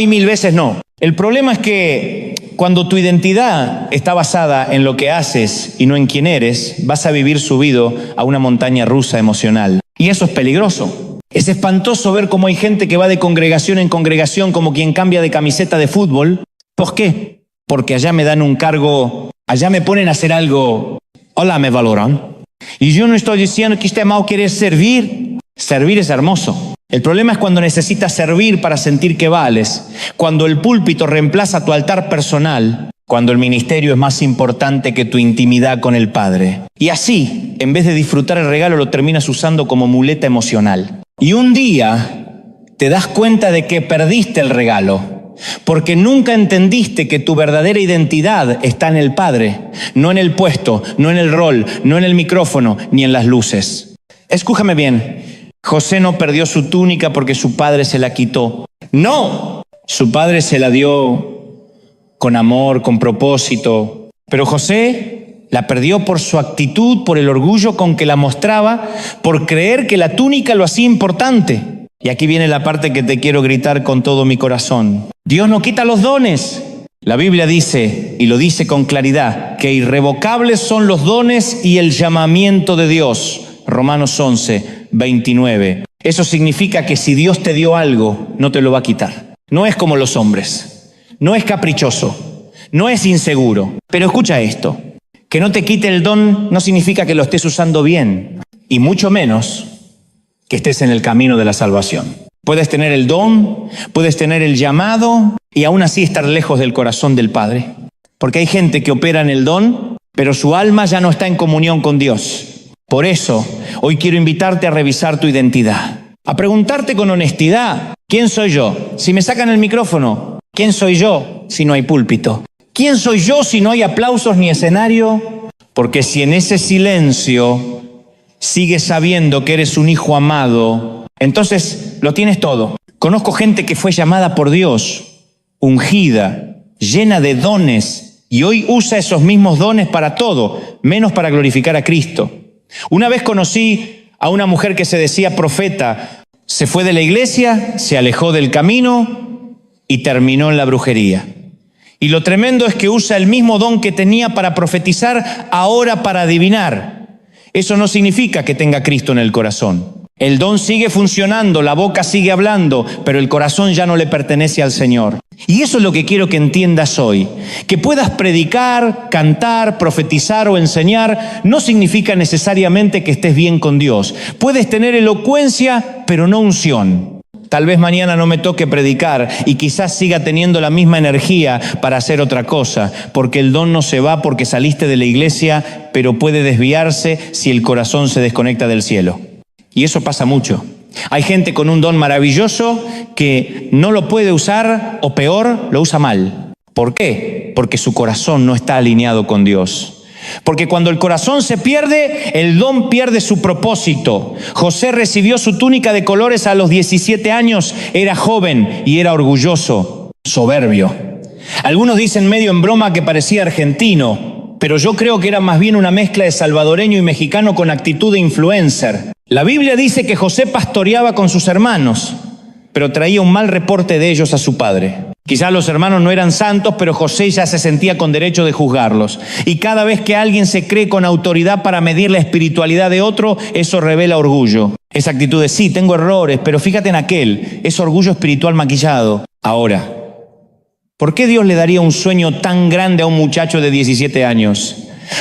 y 1000 veces no. El problema es que cuando tu identidad está basada en lo que haces y no en quién eres, vas a vivir subido a una montaña rusa emocional. Y eso es peligroso. Es espantoso ver cómo hay gente que va de congregación en congregación como quien cambia de camiseta de fútbol. ¿Por qué? Porque allá me dan un cargo, allá me ponen a hacer algo, hola, me valoran. Y yo no estoy diciendo que esté mal querer servir. Servir es hermoso. El problema es cuando necesitas servir para sentir que vales, cuando el púlpito reemplaza tu altar personal, cuando el ministerio es más importante que tu intimidad con el Padre. Y así, en vez de disfrutar el regalo, lo terminas usando como muleta emocional. Y un día te das cuenta de que perdiste el regalo, porque nunca entendiste que tu verdadera identidad está en el Padre, no en el puesto, no en el rol, no en el micrófono, ni en las luces. Escúchame bien, José no perdió su túnica porque su padre se la quitó. No, su padre se la dio con amor, con propósito. Pero José la perdió por su actitud, por el orgullo con que la mostraba, por creer que la túnica lo hacía importante. Y aquí viene la parte que te quiero gritar con todo mi corazón. Dios no quita los dones. La Biblia dice, y lo dice con claridad, que irrevocables son los dones y el llamamiento de Dios. Romanos 11, 29. Eso significa que si Dios te dio algo, no te lo va a quitar. No es como los hombres. No es caprichoso. No es inseguro. Pero escucha esto. Que no te quite el don no significa que lo estés usando bien. Y mucho menos que estés en el camino de la salvación. Puedes tener el don, puedes tener el llamado y aún así estar lejos del corazón del Padre. Porque hay gente que opera en el don, pero su alma ya no está en comunión con Dios. Por eso, hoy quiero invitarte a revisar tu identidad. A preguntarte con honestidad, ¿quién soy yo? Si me sacan el micrófono, ¿quién soy yo si no hay púlpito? ¿Quién soy yo si no hay aplausos ni escenario? Porque si en ese silencio sigues sabiendo que eres un hijo amado, entonces lo tienes todo. Conozco gente que fue llamada por Dios, ungida, llena de dones, y hoy usa esos mismos dones para todo, menos para glorificar a Cristo. Una vez conocí a una mujer que se decía profeta, se fue de la iglesia, se alejó del camino y terminó en la brujería. Y lo tremendo es que usa el mismo don que tenía para profetizar, ahora para adivinar. Eso no significa que tenga Cristo en el corazón. El don sigue funcionando, la boca sigue hablando, pero el corazón ya no le pertenece al Señor. Y eso es lo que quiero que entiendas hoy. Que puedas predicar, cantar, profetizar o enseñar no significa necesariamente que estés bien con Dios. Puedes tener elocuencia, pero no unción. Tal vez mañana no me toque predicar y quizás siga teniendo la misma energía para hacer otra cosa, porque el don no se va porque saliste de la iglesia, pero puede desviarse si el corazón se desconecta del cielo. Y eso pasa mucho. Hay gente con un don maravilloso que no lo puede usar, o peor, lo usa mal. ¿Por qué? Porque su corazón no está alineado con Dios. Porque cuando el corazón se pierde, el don pierde su propósito. José recibió su túnica de colores a los 17 años, era joven y era orgulloso, soberbio. Algunos dicen medio en broma que parecía argentino, pero yo creo que era más bien una mezcla de salvadoreño y mexicano con actitud de influencer. La Biblia dice que José pastoreaba con sus hermanos, pero traía un mal reporte de ellos a su padre. Quizás los hermanos no eran santos, pero José ya se sentía con derecho de juzgarlos. Y cada vez que alguien se cree con autoridad para medir la espiritualidad de otro, eso revela orgullo. Esa actitud de sí, tengo errores, pero fíjate en aquel, es orgullo espiritual maquillado. Ahora, ¿por qué Dios le daría un sueño tan grande a un muchacho de 17 años?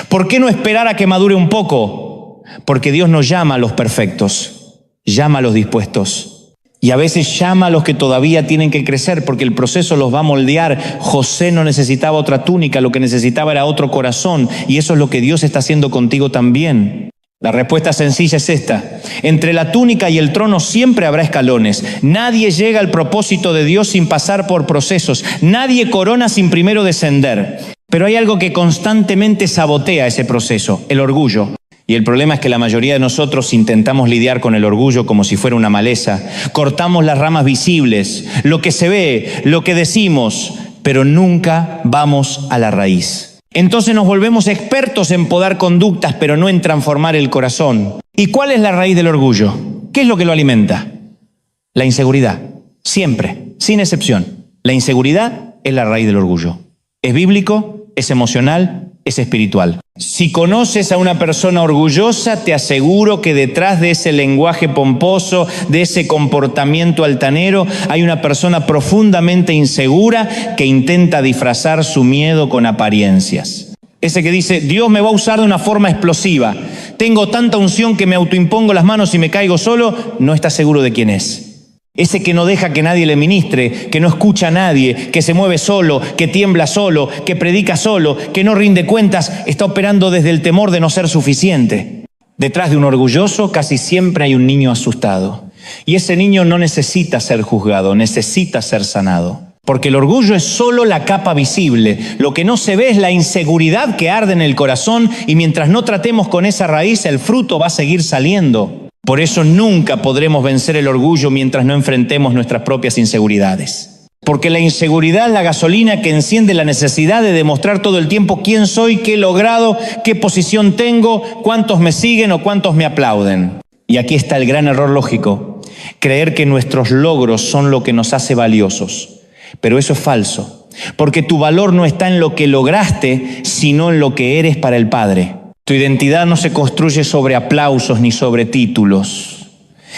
¿Por qué no esperar a que madure un poco? Porque Dios no llama a los perfectos, llama a los dispuestos. Y a veces llama a los que todavía tienen que crecer porque el proceso los va a moldear. José no necesitaba otra túnica, lo que necesitaba era otro corazón. Y eso es lo que Dios está haciendo contigo también. La respuesta sencilla es esta. Entre la túnica y el trono siempre habrá escalones. Nadie llega al propósito de Dios sin pasar por procesos. Nadie corona sin primero descender. Pero hay algo que constantemente sabotea ese proceso, el orgullo. Y el problema es que la mayoría de nosotros intentamos lidiar con el orgullo como si fuera una maleza. Cortamos las ramas visibles, lo que se ve, lo que decimos, pero nunca vamos a la raíz. Entonces nos volvemos expertos en podar conductas, pero no en transformar el corazón. ¿Y cuál es la raíz del orgullo? ¿Qué es lo que lo alimenta? La inseguridad. Siempre, sin excepción. La inseguridad es la raíz del orgullo. Es bíblico, es emocional, es espiritual. Si conoces a una persona orgullosa, te aseguro que detrás de ese lenguaje pomposo, de ese comportamiento altanero, hay una persona profundamente insegura que intenta disfrazar su miedo con apariencias. Ese que dice, Dios me va a usar de una forma explosiva. Tengo tanta unción que me autoimpongo las manos y me caigo solo, no está seguro de quién es. Ese que no deja que nadie le ministre, que no escucha a nadie, que se mueve solo, que tiembla solo, que predica solo, que no rinde cuentas, está operando desde el temor de no ser suficiente. Detrás de un orgulloso casi siempre hay un niño asustado. Y ese niño no necesita ser juzgado, necesita ser sanado. Porque el orgullo es solo la capa visible. Lo que no se ve es la inseguridad que arde en el corazón y mientras no tratemos con esa raíz, el fruto va a seguir saliendo. Por eso nunca podremos vencer el orgullo mientras no enfrentemos nuestras propias inseguridades. Porque la inseguridad es la gasolina que enciende la necesidad de demostrar todo el tiempo quién soy, qué he logrado, qué posición tengo, cuántos me siguen o cuántos me aplauden. Y aquí está el gran error lógico, creer que nuestros logros son lo que nos hace valiosos. Pero eso es falso, porque tu valor no está en lo que lograste, sino en lo que eres para el Padre. Tu identidad no se construye sobre aplausos ni sobre títulos.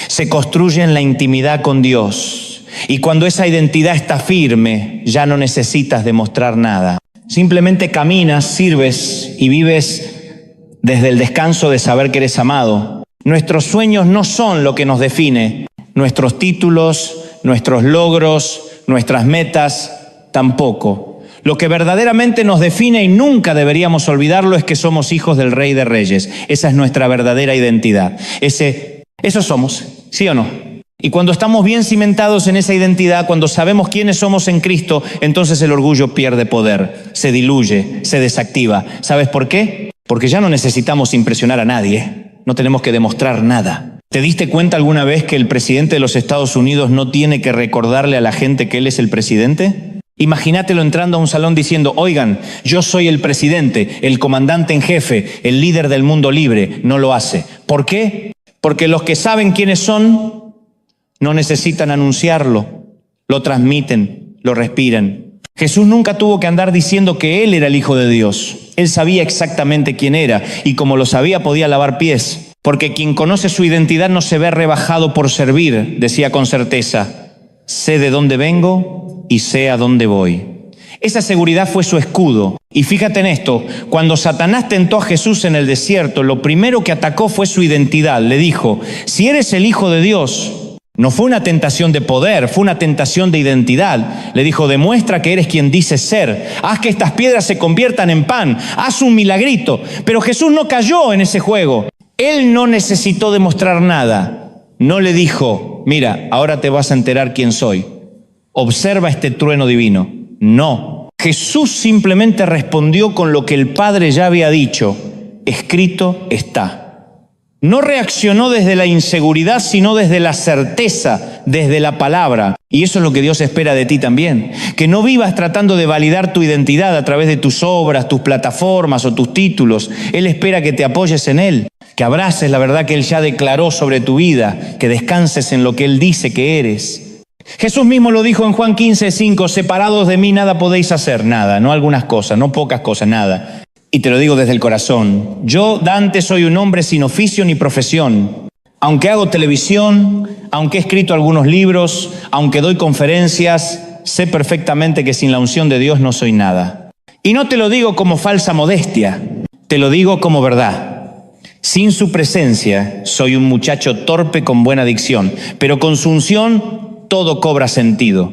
Se construye en la intimidad con Dios. Y cuando esa identidad está firme, ya no necesitas demostrar nada. Simplemente caminas, sirves y vives desde el descanso de saber que eres amado. Nuestros sueños no son lo que nos define. Nuestros títulos, nuestros logros, nuestras metas, tampoco. Lo que verdaderamente nos define y nunca deberíamos olvidarlo es que somos hijos del Rey de Reyes. Esa es nuestra verdadera identidad. Eso somos, ¿sí o no? Y cuando estamos bien cimentados en esa identidad, cuando sabemos quiénes somos en Cristo, entonces el orgullo pierde poder, se diluye, se desactiva. ¿Sabes por qué? Porque ya no necesitamos impresionar a nadie, no tenemos que demostrar nada. ¿Te diste cuenta alguna vez que el presidente de los Estados Unidos no tiene que recordarle a la gente que él es el presidente? Imagínatelo entrando a un salón diciendo, oigan, yo soy el presidente, el comandante en jefe, el líder del mundo libre. No lo hace. ¿Por qué? Porque los que saben quiénes son no necesitan anunciarlo, lo transmiten, lo respiran. Jesús nunca tuvo que andar diciendo que Él era el Hijo de Dios. Él sabía exactamente quién era y como lo sabía podía lavar pies. Porque quien conoce su identidad no se ve rebajado por servir, decía con certeza. Sé de dónde vengo y sé a dónde voy. Esa seguridad fue su escudo. Y fíjate en esto, cuando Satanás tentó a Jesús en el desierto, lo primero que atacó fue su identidad. Le dijo, si eres el Hijo de Dios, No fue una tentación de poder, fue una tentación de identidad. Le dijo, demuestra que eres quien dices ser. Haz que estas piedras se conviertan en pan. Haz un milagrito. Pero Jesús no cayó en ese juego. Él no necesitó demostrar nada. No le dijo, mira, ahora te vas a enterar quién soy. Observa este trueno divino. No. Jesús simplemente respondió con lo que el Padre ya había dicho. Escrito está. No reaccionó desde la inseguridad, sino desde la certeza, desde la palabra. Y eso es lo que Dios espera de ti también. Que no vivas tratando de validar tu identidad a través de tus obras, tus plataformas o tus títulos. Él espera que te apoyes en Él, que abraces la verdad que Él ya declaró sobre tu vida, que descanses en lo que Él dice que eres. Jesús mismo lo dijo en Juan 15:5, separados de mí nada podéis hacer, nada, no algunas cosas, no pocas cosas, nada. Y te lo digo desde el corazón. Yo, Dante, soy un hombre sin oficio ni profesión. Aunque hago televisión, aunque he escrito algunos libros, aunque doy conferencias, sé perfectamente que sin la unción de Dios no soy nada. Y no te lo digo como falsa modestia, te lo digo como verdad. Sin su presencia, soy un muchacho torpe con buena dicción, pero con su unción todo cobra sentido.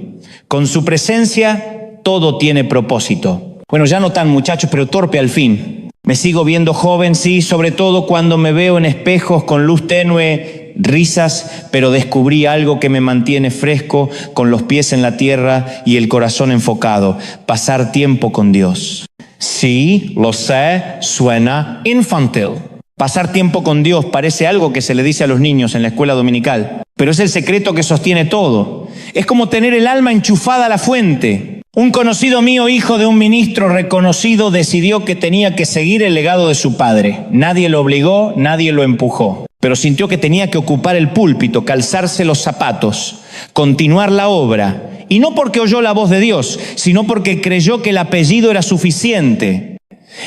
Con su presencia todo tiene propósito. Bueno, ya no tan muchacho, pero torpe al fin. Me sigo viendo joven, sí, sobre todo cuando me veo en espejos con luz tenue, risas, pero descubrí algo que me mantiene fresco, con los pies en la tierra y el corazón enfocado. Pasar tiempo con Dios. Sí, lo sé, suena infantil. Pasar tiempo con Dios parece algo que se le dice a los niños en la escuela dominical, pero es el secreto que sostiene todo. Es como tener el alma enchufada a la fuente. Un conocido mío, hijo de un ministro reconocido, decidió que tenía que seguir el legado de su padre. Nadie lo obligó, nadie lo empujó, pero sintió que tenía que ocupar el púlpito, calzarse los zapatos, continuar la obra. Y no porque oyó la voz de Dios, sino porque creyó que el apellido era suficiente.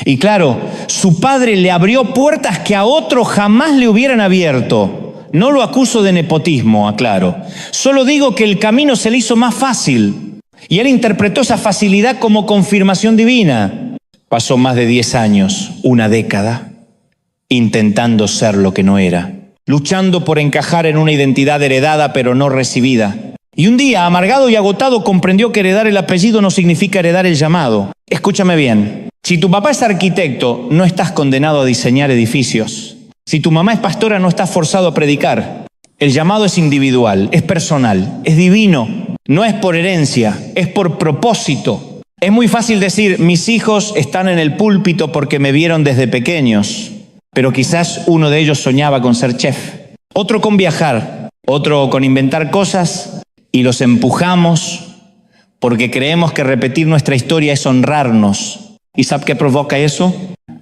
Y claro, su padre le abrió puertas que a otro jamás le hubieran abierto. No lo acuso de nepotismo, aclaro. Solo digo que el camino se le hizo más fácil. Y él interpretó esa facilidad como confirmación divina. Pasó más de 10 años, una década, intentando ser lo que no era. Luchando por encajar en una identidad heredada pero no recibida. Y un día, amargado y agotado, comprendió que heredar el apellido no significa heredar el llamado. Escúchame bien. Si tu papá es arquitecto, no estás condenado a diseñar edificios. Si tu mamá es pastora, no estás forzado a predicar. El llamado es individual, es personal, es divino. No es por herencia, es por propósito. Es muy fácil decir, mis hijos están en el púlpito porque me vieron desde pequeños, pero quizás uno de ellos soñaba con ser chef, otro con viajar, otro con inventar cosas, y los empujamos porque creemos que repetir nuestra historia es honrarnos. ¿Y sabe qué provoca eso?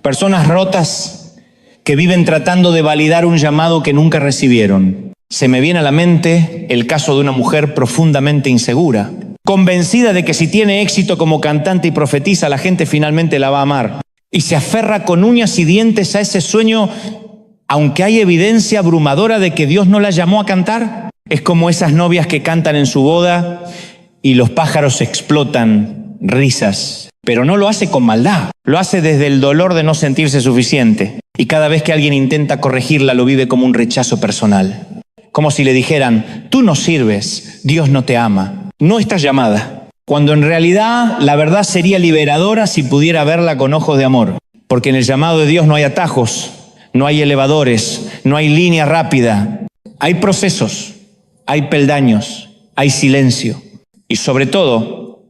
Personas rotas que viven tratando de validar un llamado que nunca recibieron. Se me viene a la mente el caso de una mujer profundamente insegura, convencida de que si tiene éxito como cantante y profetiza, la gente finalmente la va a amar. Y se aferra con uñas y dientes a ese sueño, aunque hay evidencia abrumadora de que Dios no la llamó a cantar. Es como esas novias que cantan en su boda y los pájaros explotan risas. Pero no lo hace con maldad, lo hace desde el dolor de no sentirse suficiente. Y cada vez que alguien intenta corregirla, lo vive como un rechazo personal. Como si le dijeran, tú no sirves, Dios no te ama, no estás llamada. Cuando en realidad la verdad sería liberadora si pudiera verla con ojos de amor. Porque en el llamado de Dios no hay atajos, no hay elevadores, no hay línea rápida. Hay procesos, hay peldaños, hay silencio. Y sobre todo,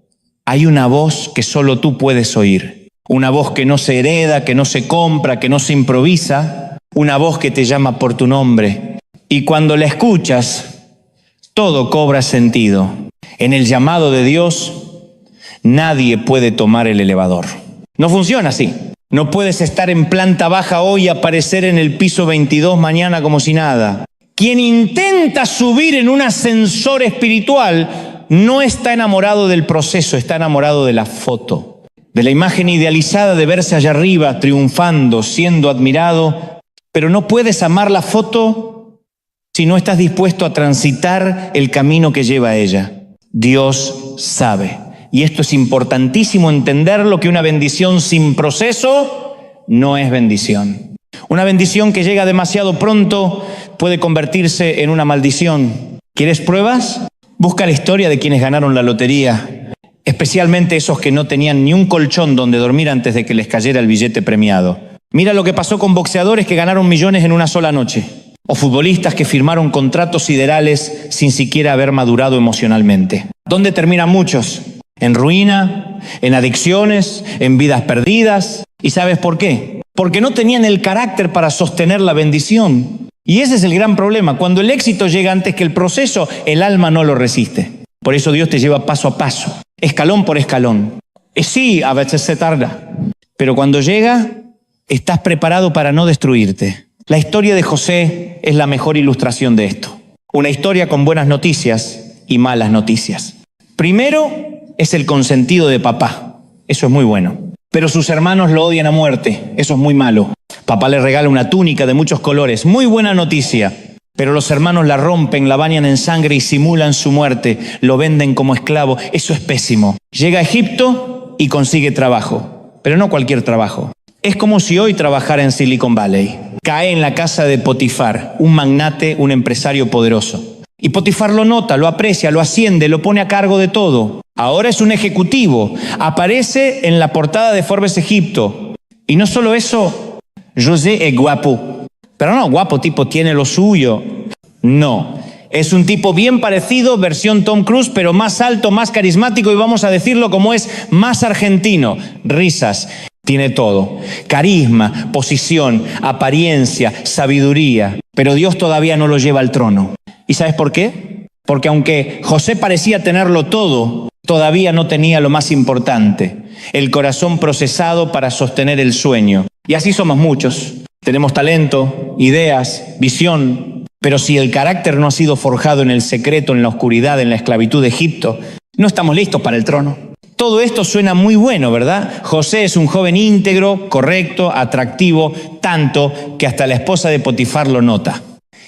hay una voz que solo tú puedes oír. Una voz que no se hereda, que no se compra, que no se improvisa. Una voz que te llama por tu nombre. Y cuando la escuchas, todo cobra sentido. En el llamado de Dios, nadie puede tomar el elevador. No funciona así. No puedes estar en planta baja hoy y aparecer en el piso 22 mañana como si nada. Quien intenta subir en un ascensor espiritual no está enamorado del proceso, está enamorado de la foto, de la imagen idealizada de verse allá arriba, triunfando, siendo admirado. Pero no puedes amar la foto si no estás dispuesto a transitar el camino que lleva a ella. Dios sabe. Y esto es importantísimo entenderlo, que una bendición sin proceso no es bendición. Una bendición que llega demasiado pronto puede convertirse en una maldición. ¿Quieres pruebas? Busca la historia de quienes ganaron la lotería, especialmente esos que no tenían ni un colchón donde dormir antes de que les cayera el billete premiado. Mira lo que pasó con boxeadores que ganaron millones en una sola noche, o futbolistas que firmaron contratos siderales sin siquiera haber madurado emocionalmente. ¿Dónde terminan muchos? En ruina, en adicciones, en vidas perdidas. ¿Y sabes por qué? Porque no tenían el carácter para sostener la bendición. Y ese es el gran problema. Cuando el éxito llega antes que el proceso, el alma no lo resiste. Por eso Dios te lleva paso a paso, escalón por escalón. Sí, a veces se tarda, pero cuando llega, estás preparado para no destruirte. La historia de José es la mejor ilustración de esto. Una historia con buenas noticias y malas noticias. Primero es el consentido de papá. Eso es muy bueno. Pero sus hermanos lo odian a muerte. Eso es muy malo. Papá le regala una túnica de muchos colores. Muy buena noticia. Pero los hermanos la rompen, la bañan en sangre y simulan su muerte. Lo venden como esclavo. Eso es pésimo. Llega a Egipto y consigue trabajo. Pero no cualquier trabajo. Es como si hoy trabajara en Silicon Valley. Cae en la casa de Potifar, un magnate, un empresario poderoso. Y Potifar lo nota, lo aprecia, lo asciende, lo pone a cargo de todo. Ahora es un ejecutivo. Aparece en la portada de Forbes Egipto. Y no solo eso, José es guapo. Pero no, guapo tipo tiene lo suyo. No. Es un tipo bien parecido, versión Tom Cruise, pero más alto, más carismático y vamos a decirlo como es, más argentino. Risas. Tiene todo. Carisma, posición, apariencia, sabiduría. Pero Dios todavía no lo lleva al trono. ¿Y sabes por qué? Porque aunque José parecía tenerlo todo, todavía no tenía lo más importante, el corazón procesado para sostener el sueño. Y así somos muchos. Tenemos talento, ideas, visión, pero si el carácter no ha sido forjado en el secreto, en la oscuridad, en la esclavitud de Egipto, no estamos listos para el trono. Todo esto suena muy bueno, ¿verdad? José es un joven íntegro, correcto, atractivo, tanto que hasta la esposa de Potifar lo nota.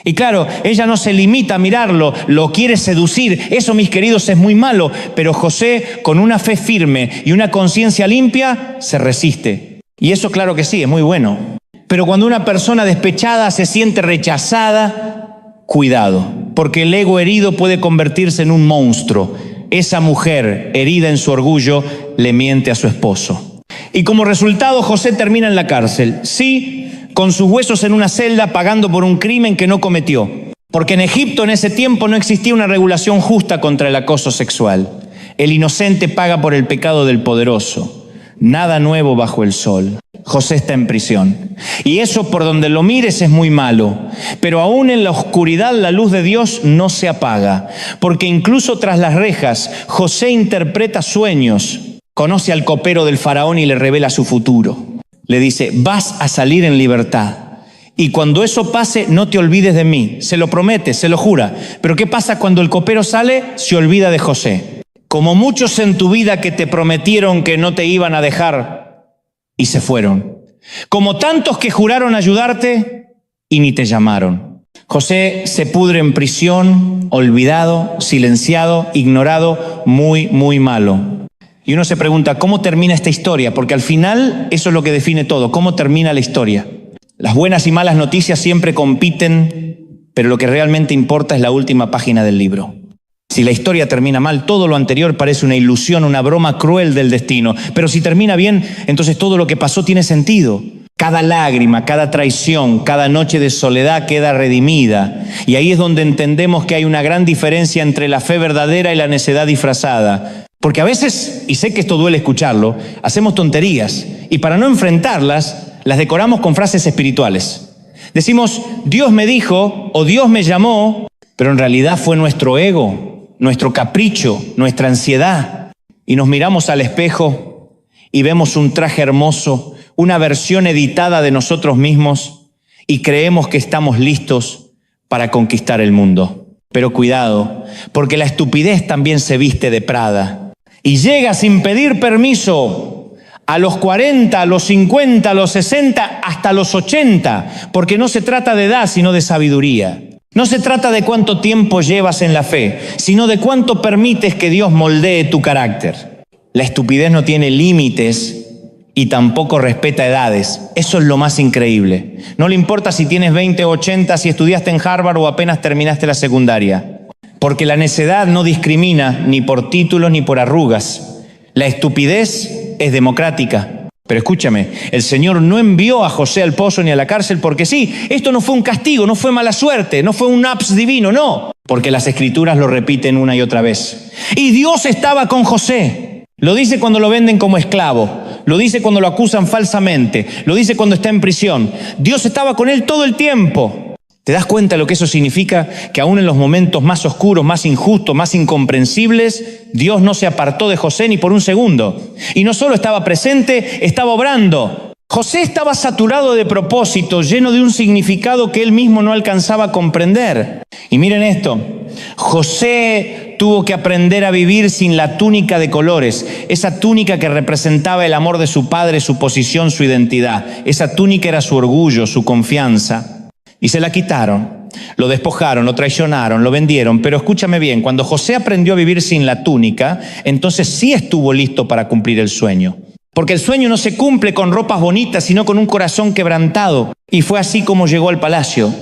Y claro, ella no se limita a mirarlo, lo quiere seducir. Eso, mis queridos, es muy malo. Pero José, con una fe firme y una conciencia limpia, se resiste. Y eso, claro que sí, es muy bueno. Pero cuando una persona despechada se siente rechazada, cuidado, porque el ego herido puede convertirse en un monstruo. Esa mujer, herida en su orgullo, le miente a su esposo. Y como resultado, José termina en la cárcel. Sí, con sus huesos en una celda, pagando por un crimen que no cometió. Porque en Egipto en ese tiempo no existía una regulación justa contra el acoso sexual. El inocente paga por el pecado del poderoso. Nada nuevo bajo el sol. José está en prisión. Y eso, por donde lo mires, es muy malo. Pero aún en la oscuridad la luz de Dios no se apaga. Porque incluso tras las rejas, José interpreta sueños. Conoce al copero del faraón y le revela su futuro. Le dice, vas a salir en libertad. Y cuando eso pase, no te olvides de mí. Se lo promete, se lo jura. Pero ¿qué pasa cuando el copero sale? Se olvida de José. Como muchos en tu vida que te prometieron que no te iban a dejar y se fueron. Como tantos que juraron ayudarte y ni te llamaron. José se pudre en prisión, olvidado, silenciado, ignorado, muy, muy malo. Y uno se pregunta, ¿cómo termina esta historia? Porque al final eso es lo que define todo, ¿cómo termina la historia? Las buenas y malas noticias siempre compiten, pero lo que realmente importa es la última página del libro. Si la historia termina mal, todo lo anterior parece una ilusión, una broma cruel del destino. Pero si termina bien, entonces todo lo que pasó tiene sentido. Cada lágrima, cada traición, cada noche de soledad queda redimida. Y ahí es donde entendemos que hay una gran diferencia entre la fe verdadera y la necedad disfrazada. Porque a veces, y sé que esto duele escucharlo, hacemos tonterías. Y para no enfrentarlas, las decoramos con frases espirituales. Decimos, Dios me dijo o Dios me llamó, pero en realidad fue nuestro ego, nuestro capricho, nuestra ansiedad. Y nos miramos al espejo y vemos un traje hermoso, una versión editada de nosotros mismos y creemos que estamos listos para conquistar el mundo. Pero cuidado, porque la estupidez también se viste de Prada y llega sin pedir permiso a los 40, a los 50, a los 60, hasta los 80, porque no se trata de edad, sino de sabiduría. No se trata de cuánto tiempo llevas en la fe, sino de cuánto permites que Dios moldee tu carácter. La estupidez no tiene límites y tampoco respeta edades. Eso es lo más increíble. No le importa si tienes 20 o 80, si estudiaste en Harvard o apenas terminaste la secundaria. Porque la necedad no discrimina ni por títulos ni por arrugas. La estupidez es democrática. Pero escúchame, el Señor no envió a José al pozo ni a la cárcel porque sí. Esto no fue un castigo, no fue mala suerte, no fue un ups divino, no. Porque las Escrituras lo repiten una y otra vez. Y Dios estaba con José. Lo dice cuando lo venden como esclavo. Lo dice cuando lo acusan falsamente. Lo dice cuando está en prisión. Dios estaba con él todo el tiempo. ¿Te das cuenta de lo que eso significa? Que aún en los momentos más oscuros, más injustos, más incomprensibles, Dios no se apartó de José ni por un segundo. Y no solo estaba presente, estaba obrando. José estaba saturado de propósito, lleno de un significado que él mismo no alcanzaba a comprender. Y miren esto, José tuvo que aprender a vivir sin la túnica de colores, esa túnica que representaba el amor de su padre, su posición, su identidad. Esa túnica era su orgullo, su confianza. Y se la quitaron, lo despojaron, lo traicionaron, lo vendieron. Pero escúchame bien, cuando José aprendió a vivir sin la túnica, entonces sí estuvo listo para cumplir el sueño. Porque el sueño no se cumple con ropas bonitas, sino con un corazón quebrantado. Y fue así como llegó al palacio.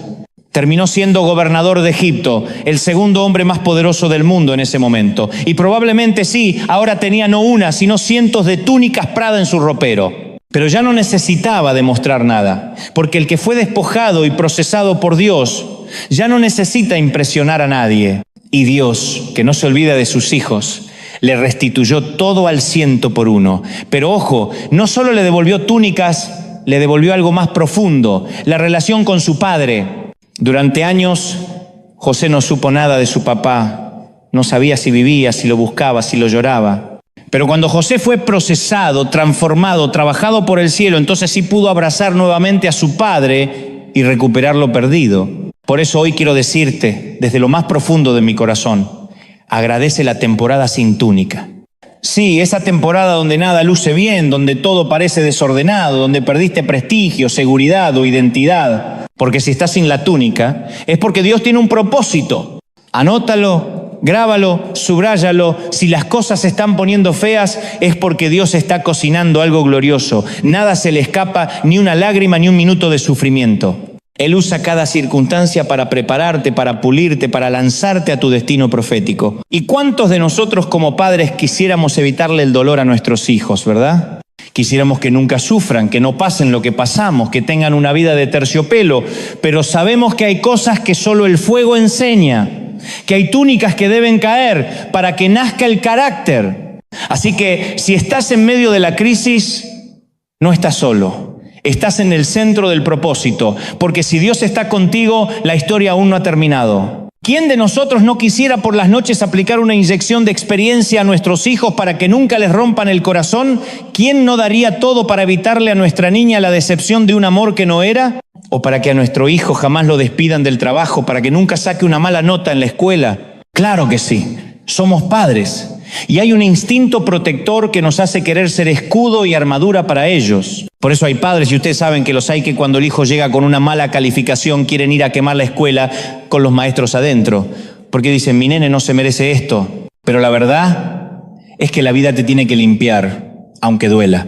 Terminó siendo gobernador de Egipto, el segundo hombre más poderoso del mundo en ese momento. Y probablemente sí, ahora tenía no una, sino cientos de túnicas Prada en su ropero. Pero ya no necesitaba demostrar nada, porque el que fue despojado y procesado por Dios ya no necesita impresionar a nadie. Y Dios, que no se olvida de sus hijos, le restituyó todo al 100%. Pero ojo, no solo le devolvió túnicas, le devolvió algo más profundo, la relación con su padre. Durante años, José no supo nada de su papá, no sabía si vivía, si lo buscaba, si lo lloraba. Pero cuando José fue procesado, transformado, trabajado por el cielo, entonces sí pudo abrazar nuevamente a su padre y recuperar lo perdido. Por eso hoy quiero decirte, desde lo más profundo de mi corazón, agradece la temporada sin túnica. Sí, esa temporada donde nada luce bien, donde todo parece desordenado, donde perdiste prestigio, seguridad o identidad. Porque si estás sin la túnica, es porque Dios tiene un propósito. Anótalo. Grábalo, subráyalo. Si las cosas se están poniendo feas, es porque Dios está cocinando algo glorioso. Nada se le escapa, ni una lágrima, ni un minuto de sufrimiento. Él usa cada circunstancia para prepararte, para pulirte, para lanzarte a tu destino profético. ¿Y cuántos de nosotros como padres quisiéramos evitarle el dolor a nuestros hijos, verdad? Quisiéramos que nunca sufran, que no pasen lo que pasamos, que tengan una vida de terciopelo. Pero sabemos que hay cosas que solo el fuego enseña. Que hay túnicas que deben caer para que nazca el carácter. Así que si estás en medio de la crisis, no estás solo. Estás en el centro del propósito, porque si Dios está contigo, la historia aún no ha terminado. ¿Quién de nosotros no quisiera por las noches aplicar una inyección de experiencia a nuestros hijos para que nunca les rompan el corazón? ¿Quién no daría todo para evitarle a nuestra niña la decepción de un amor que no era? ¿O para que a nuestro hijo jamás lo despidan del trabajo, para que nunca saque una mala nota en la escuela? Claro que sí, somos padres. Y hay un instinto protector que nos hace querer ser escudo y armadura para ellos. Por eso hay padres, y ustedes saben que los hay, que cuando el hijo llega con una mala calificación quieren ir a quemar la escuela con los maestros adentro. Porque dicen, mi nene no se merece esto. Pero la verdad es que la vida te tiene que limpiar, aunque duela.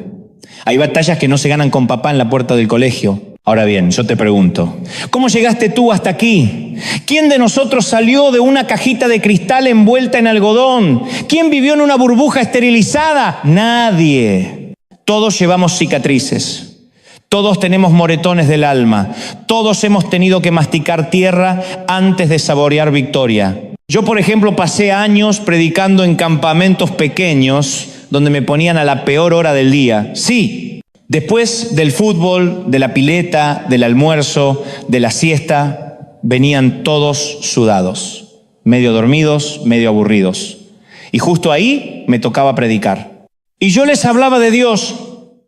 Hay batallas que no se ganan con papá en la puerta del colegio. Ahora bien, yo te pregunto, ¿cómo llegaste tú hasta aquí? ¿Quién de nosotros salió de una cajita de cristal envuelta en algodón? ¿Quién vivió en una burbuja esterilizada? Nadie. Todos llevamos cicatrices. Todos tenemos moretones del alma. Todos hemos tenido que masticar tierra antes de saborear victoria. Yo, por ejemplo, pasé años predicando en campamentos pequeños donde me ponían a la peor hora del día. Sí. Después del fútbol, de la pileta, del almuerzo, de la siesta, venían todos sudados, medio dormidos, medio aburridos. Y justo ahí me tocaba predicar. Y yo les hablaba de Dios,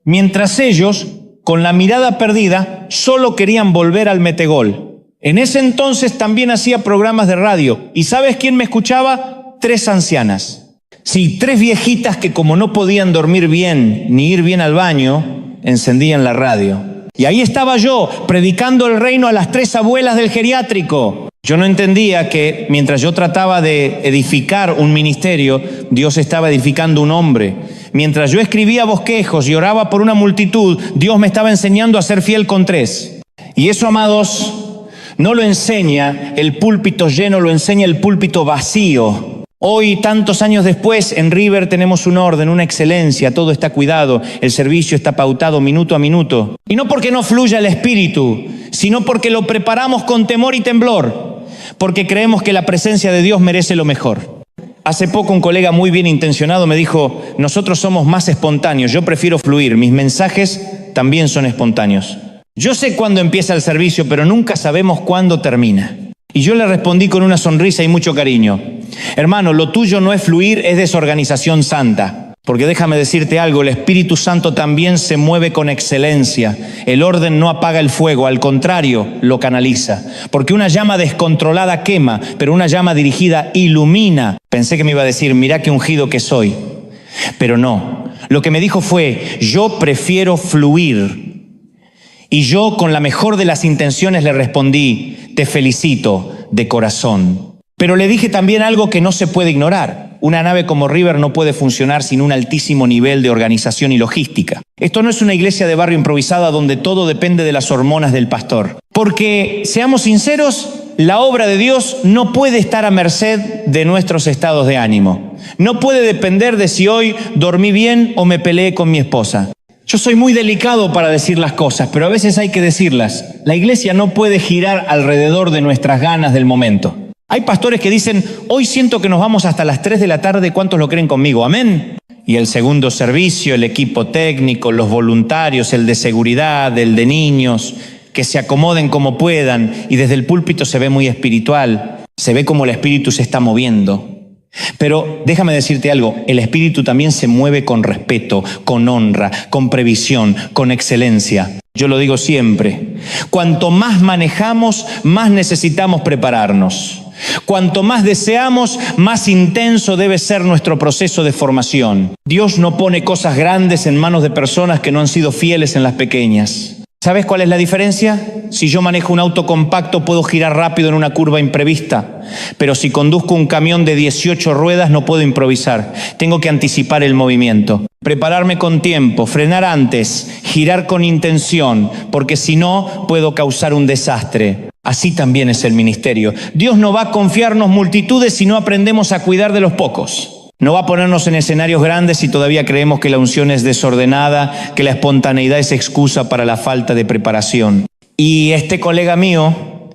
mientras ellos, con la mirada perdida, solo querían volver al metegol. En ese entonces también hacía programas de radio. ¿Y sabes quién me escuchaba? 3 ancianas. Sí, 3 viejitas que como no podían dormir bien ni ir bien al baño, encendían la radio. Y ahí estaba yo, predicando el reino a las 3 abuelas del geriátrico. Yo no entendía que mientras yo trataba de edificar un ministerio, Dios estaba edificando un hombre. Mientras yo escribía bosquejos y oraba por una multitud, Dios me estaba enseñando a ser fiel con 3. Y eso, amados, No lo enseña el púlpito lleno, lo enseña el púlpito vacío. Hoy, tantos años después, en River tenemos un orden, una excelencia, todo está cuidado, el servicio está pautado minuto a minuto. Y no porque no fluya el Espíritu, sino porque lo preparamos con temor y temblor, porque creemos que la presencia de Dios merece lo mejor. Hace poco un colega muy bien intencionado me dijo, nosotros somos más espontáneos, yo prefiero fluir, mis mensajes también son espontáneos. Yo sé cuándo empieza el servicio, pero nunca sabemos cuándo termina. Y yo le respondí con una sonrisa y mucho cariño, hermano, lo tuyo no es fluir, es desorganización santa. Porque déjame decirte algo, el Espíritu Santo también se mueve con excelencia. El orden no apaga el fuego, al contrario, lo canaliza. Porque una llama descontrolada quema, pero una llama dirigida ilumina. Pensé que me iba a decir, mirá qué ungido que soy. Pero no, lo que me dijo fue, yo prefiero fluir. Y yo con la mejor de las intenciones le respondí, te felicito de corazón. Pero le dije también algo que no se puede ignorar. Una nave como River no puede funcionar sin un altísimo nivel de organización y logística. Esto no es una iglesia de barrio improvisada donde todo depende de las hormonas del pastor. Porque, seamos sinceros, la obra de Dios no puede estar a merced de nuestros estados de ánimo. No puede depender de si hoy dormí bien o me peleé con mi esposa. Yo soy muy delicado para decir las cosas, pero a veces hay que decirlas. La iglesia no puede girar alrededor de nuestras ganas del momento. Hay pastores que dicen, hoy siento que nos vamos hasta las 3 de la tarde, ¿cuántos lo creen conmigo? Amén. Y el segundo servicio, el equipo técnico, los voluntarios, el de seguridad, el de niños, que se acomoden como puedan. Y desde el púlpito se ve muy espiritual, se ve como el Espíritu se está moviendo. Pero déjame decirte algo, el Espíritu también se mueve con respeto, con honra, con previsión, con excelencia. Yo lo digo siempre, cuanto más manejamos, más necesitamos prepararnos. Cuanto más deseamos, más intenso debe ser nuestro proceso de formación. Dios no pone cosas grandes en manos de personas que no han sido fieles en las pequeñas. ¿Sabes cuál es la diferencia? Si yo manejo un auto compacto puedo girar rápido en una curva imprevista, pero si conduzco un camión de 18 ruedas no puedo improvisar. Tengo que anticipar el movimiento, prepararme con tiempo, frenar antes, girar con intención, porque si no puedo causar un desastre. Así también es el ministerio. Dios no va a confiarnos multitudes si no aprendemos a cuidar de los pocos. No va a ponernos en escenarios grandes si todavía creemos que la unción es desordenada, que la espontaneidad es excusa para la falta de preparación. Y este colega mío,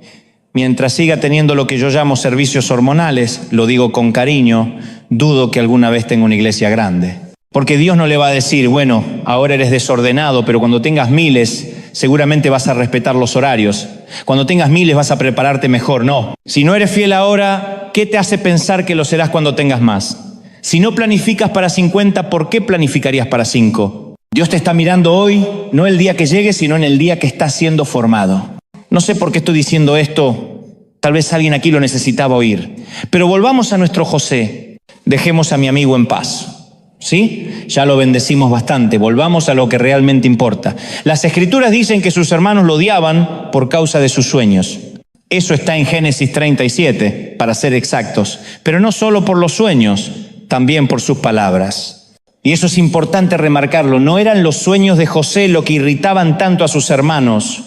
mientras siga teniendo lo que yo llamo servicios hormonales, lo digo con cariño, dudo que alguna vez tenga una iglesia grande. Porque Dios no le va a decir, bueno, ahora eres desordenado, pero cuando tengas miles, seguramente vas a respetar los horarios. Cuando tengas miles vas a prepararte mejor. No. Si no eres fiel ahora, ¿qué te hace pensar que lo serás cuando tengas más? Si no planificas para 50, ¿por qué planificarías para 5? Dios te está mirando hoy, no el día que llegues, sino en el día que estás siendo formado. No sé por qué estoy diciendo esto, tal vez alguien aquí lo necesitaba oír. Pero volvamos a nuestro José, dejemos a mi amigo en paz. ¿Sí? Ya lo bendecimos bastante, volvamos a lo que realmente importa. Las Escrituras dicen que sus hermanos lo odiaban por causa de sus sueños. Eso está en Génesis 37, para ser exactos. Pero no solo por los sueños, también por sus palabras. Y eso es importante remarcarlo, no eran los sueños de José lo que irritaban tanto a sus hermanos.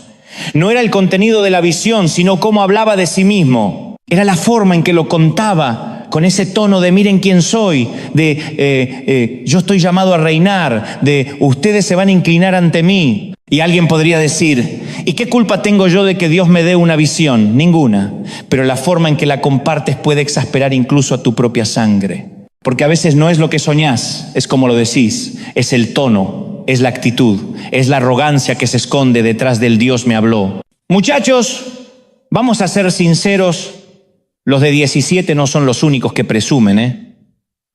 No era el contenido de la visión, sino cómo hablaba de sí mismo. Era la forma en que lo contaba, con ese tono de miren quién soy, de yo estoy llamado a reinar, de ustedes se van a inclinar ante mí. Y alguien podría decir, ¿y qué culpa tengo yo de que Dios me dé una visión? Ninguna. Pero la forma en que la compartes puede exasperar incluso a tu propia sangre. Porque a veces no es lo que soñás, es como lo decís, es el tono, es la actitud, es la arrogancia que se esconde detrás del Dios me habló. Muchachos, vamos a ser sinceros, los de 17 no son los únicos que presumen,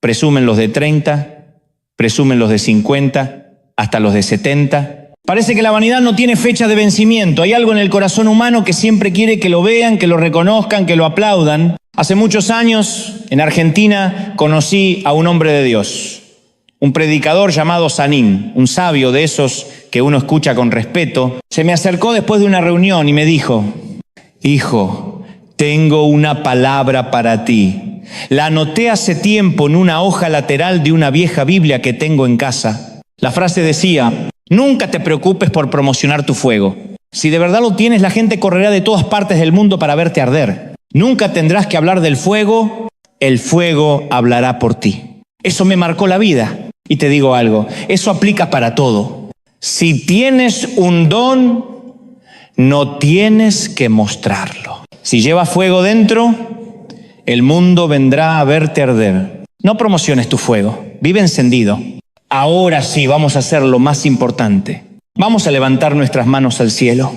Presumen los de 30, presumen los de 50, hasta los de 70. Parece que la vanidad no tiene fecha de vencimiento, hay algo en el corazón humano que siempre quiere que lo vean, que lo reconozcan, que lo aplaudan. Hace muchos años, en Argentina, conocí a un hombre de Dios, un predicador llamado Sanín, un sabio de esos que uno escucha con respeto. Se me acercó después de una reunión y me dijo, hijo, tengo una palabra para ti. La anoté hace tiempo en una hoja lateral de una vieja Biblia que tengo en casa. La frase decía, nunca te preocupes por promocionar tu fuego. Si de verdad lo tienes, la gente correrá de todas partes del mundo para verte arder. Nunca tendrás que hablar del fuego, el fuego hablará por ti. Eso me marcó la vida. Y te digo algo, eso aplica para todo. Si tienes un don, no tienes que mostrarlo. Si llevas fuego dentro, el mundo vendrá a verte arder. No promociones tu fuego, vive encendido. Ahora sí, vamos a hacer lo más importante. Vamos a levantar nuestras manos al cielo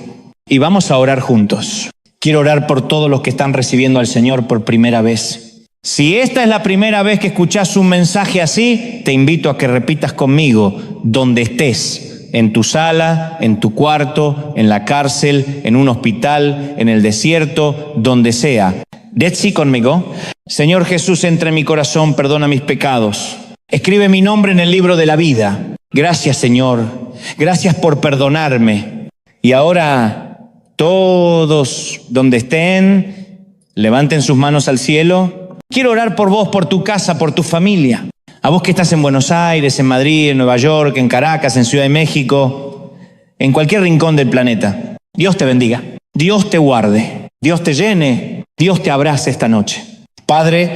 y vamos a orar juntos. Quiero orar por todos los que están recibiendo al Señor por primera vez. Si esta es la primera vez que escuchás un mensaje así, te invito a que repitas conmigo donde estés, en tu sala, en tu cuarto, en la cárcel, en un hospital, en el desierto, donde sea. Decí conmigo: Señor Jesús, entra en mi corazón, perdona mis pecados. Escribe mi nombre en el libro de la vida. Gracias, Señor. Gracias por perdonarme. Y ahora, todos donde estén, levanten sus manos al cielo. Quiero orar por vos, por tu casa, por tu familia. A vos que estás en Buenos Aires, en Madrid, en Nueva York, en Caracas, en Ciudad de México, en cualquier rincón del planeta. Dios te bendiga, Dios te guarde, Dios te llene, Dios te abrace esta noche. Padre,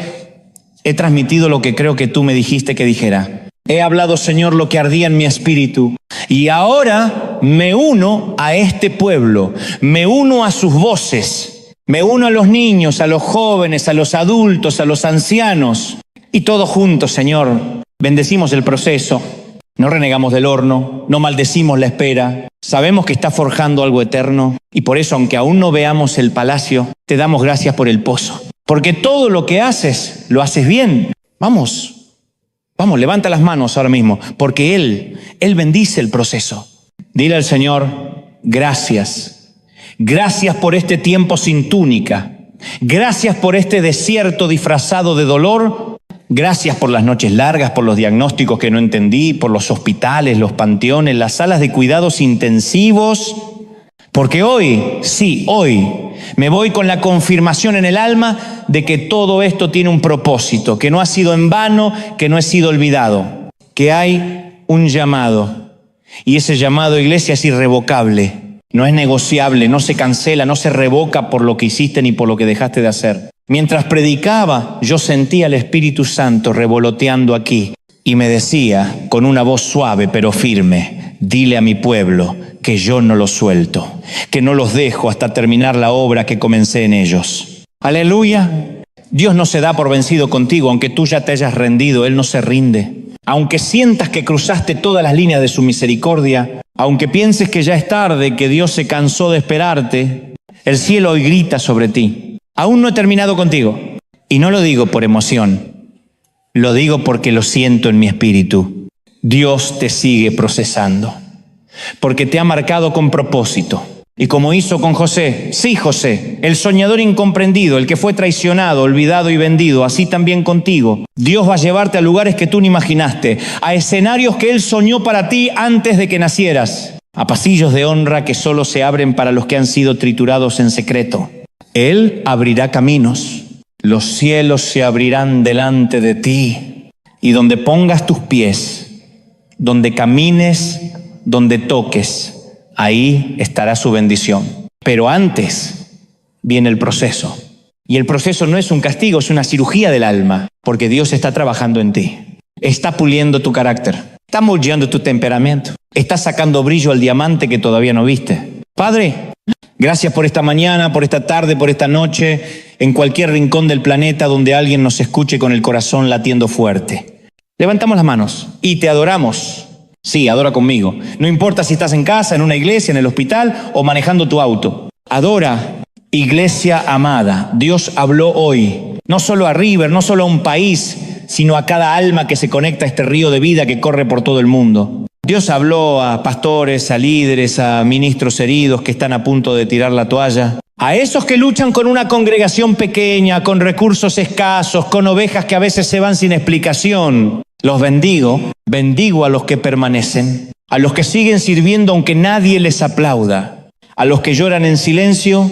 he transmitido lo que creo que tú me dijiste que dijera. He hablado, Señor, lo que ardía en mi espíritu. Y ahora me uno a este pueblo, me uno a sus voces. Me uno a los niños, a los jóvenes, a los adultos, a los ancianos. Y todos juntos, Señor, bendecimos el proceso. No renegamos del horno, no maldecimos la espera. Sabemos que está forjando algo eterno. Y por eso, aunque aún no veamos el palacio, te damos gracias por el pozo. Porque todo lo que haces, lo haces bien. Vamos, levanta las manos ahora mismo. Porque Él bendice el proceso. Dile al Señor: gracias. Gracias por este tiempo sin túnica. Gracias por este desierto disfrazado de dolor. Gracias por las noches largas, por los diagnósticos que no entendí, por los hospitales, los panteones, las salas de cuidados intensivos. Porque hoy, sí, hoy, me voy con la confirmación en el alma de que todo esto tiene un propósito, que no ha sido en vano, que no he sido olvidado, que hay un llamado. Y ese llamado, iglesia, es irrevocable. No es negociable, no se cancela, no se revoca por lo que hiciste ni por lo que dejaste de hacer. Mientras predicaba, yo sentía al Espíritu Santo revoloteando aquí y me decía con una voz suave pero firme: dile a mi pueblo que yo no los suelto, que no los dejo hasta terminar la obra que comencé en ellos. Aleluya. Dios no se da por vencido contigo, aunque tú ya te hayas rendido, Él no se rinde. Aunque sientas que cruzaste todas las líneas de su misericordia, aunque pienses que ya es tarde, que Dios se cansó de esperarte, el cielo hoy grita sobre ti: aún no he terminado contigo. Y no lo digo por emoción, lo digo porque lo siento en mi espíritu. Dios te sigue procesando, porque te ha marcado con propósito. Y como hizo con José, sí, José, el soñador incomprendido, el que fue traicionado, olvidado y vendido, así también contigo. Dios va a llevarte a lugares que tú no imaginaste, a escenarios que Él soñó para ti antes de que nacieras, a pasillos de honra que solo se abren para los que han sido triturados en secreto. Él abrirá caminos, los cielos se abrirán delante de ti, y donde pongas tus pies, donde camines, donde toques, ahí estará su bendición. Pero antes viene el proceso. Y el proceso no es un castigo, es una cirugía del alma, porque Dios está trabajando en ti. Está puliendo tu carácter, está moldeando tu temperamento, está sacando brillo al diamante que todavía no viste. Padre, gracias por esta mañana, por esta tarde, por esta noche, en cualquier rincón del planeta donde alguien nos escuche con el corazón latiendo fuerte. Levantamos las manos y te adoramos. Sí, adora conmigo. No importa si estás en casa, en una iglesia, en el hospital o manejando tu auto. Adora, iglesia amada. Dios habló hoy, no solo a River, no solo a un país, sino a cada alma que se conecta a este río de vida que corre por todo el mundo. Dios habló a pastores, a líderes, a ministros heridos que están a punto de tirar la toalla. A esos que luchan con una congregación pequeña, con recursos escasos, con ovejas que a veces se van sin explicación. Los bendigo a los que permanecen, a los que siguen sirviendo aunque nadie les aplauda, a los que lloran en silencio,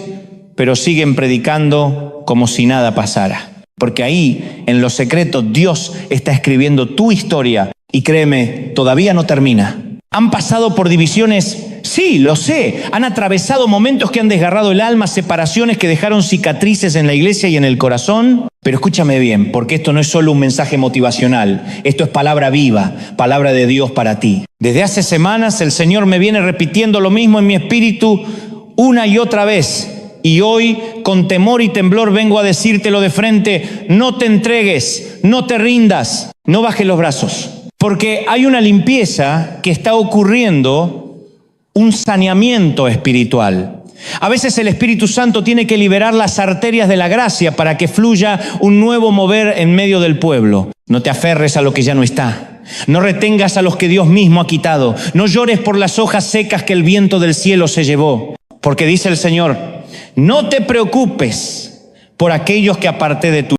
pero siguen predicando como si nada pasara. Porque ahí, en lo secreto, Dios está escribiendo tu historia y créeme, todavía no termina. Han pasado por divisiones Sí, lo sé. Han atravesado momentos que han desgarrado el alma, separaciones que dejaron cicatrices en la iglesia y en el corazón. Pero escúchame bien, porque esto no es solo un mensaje motivacional. Esto es palabra viva, palabra de Dios para ti. Desde hace semanas el Señor me viene repitiendo lo mismo en mi espíritu una y otra vez. Y hoy, con temor y temblor, vengo a decírtelo de frente: no te entregues, no te rindas, no bajes los brazos. Porque hay una limpieza que está ocurriendo, un saneamiento espiritual. A veces el Espíritu Santo tiene que liberar las arterias de la gracia para que fluya un nuevo mover en medio del pueblo. No te aferres a lo que ya no está. No retengas a los que Dios mismo ha quitado. No llores por las hojas secas que el viento del cielo se llevó. Porque dice el Señor: no te preocupes por aquellos que aparté de tu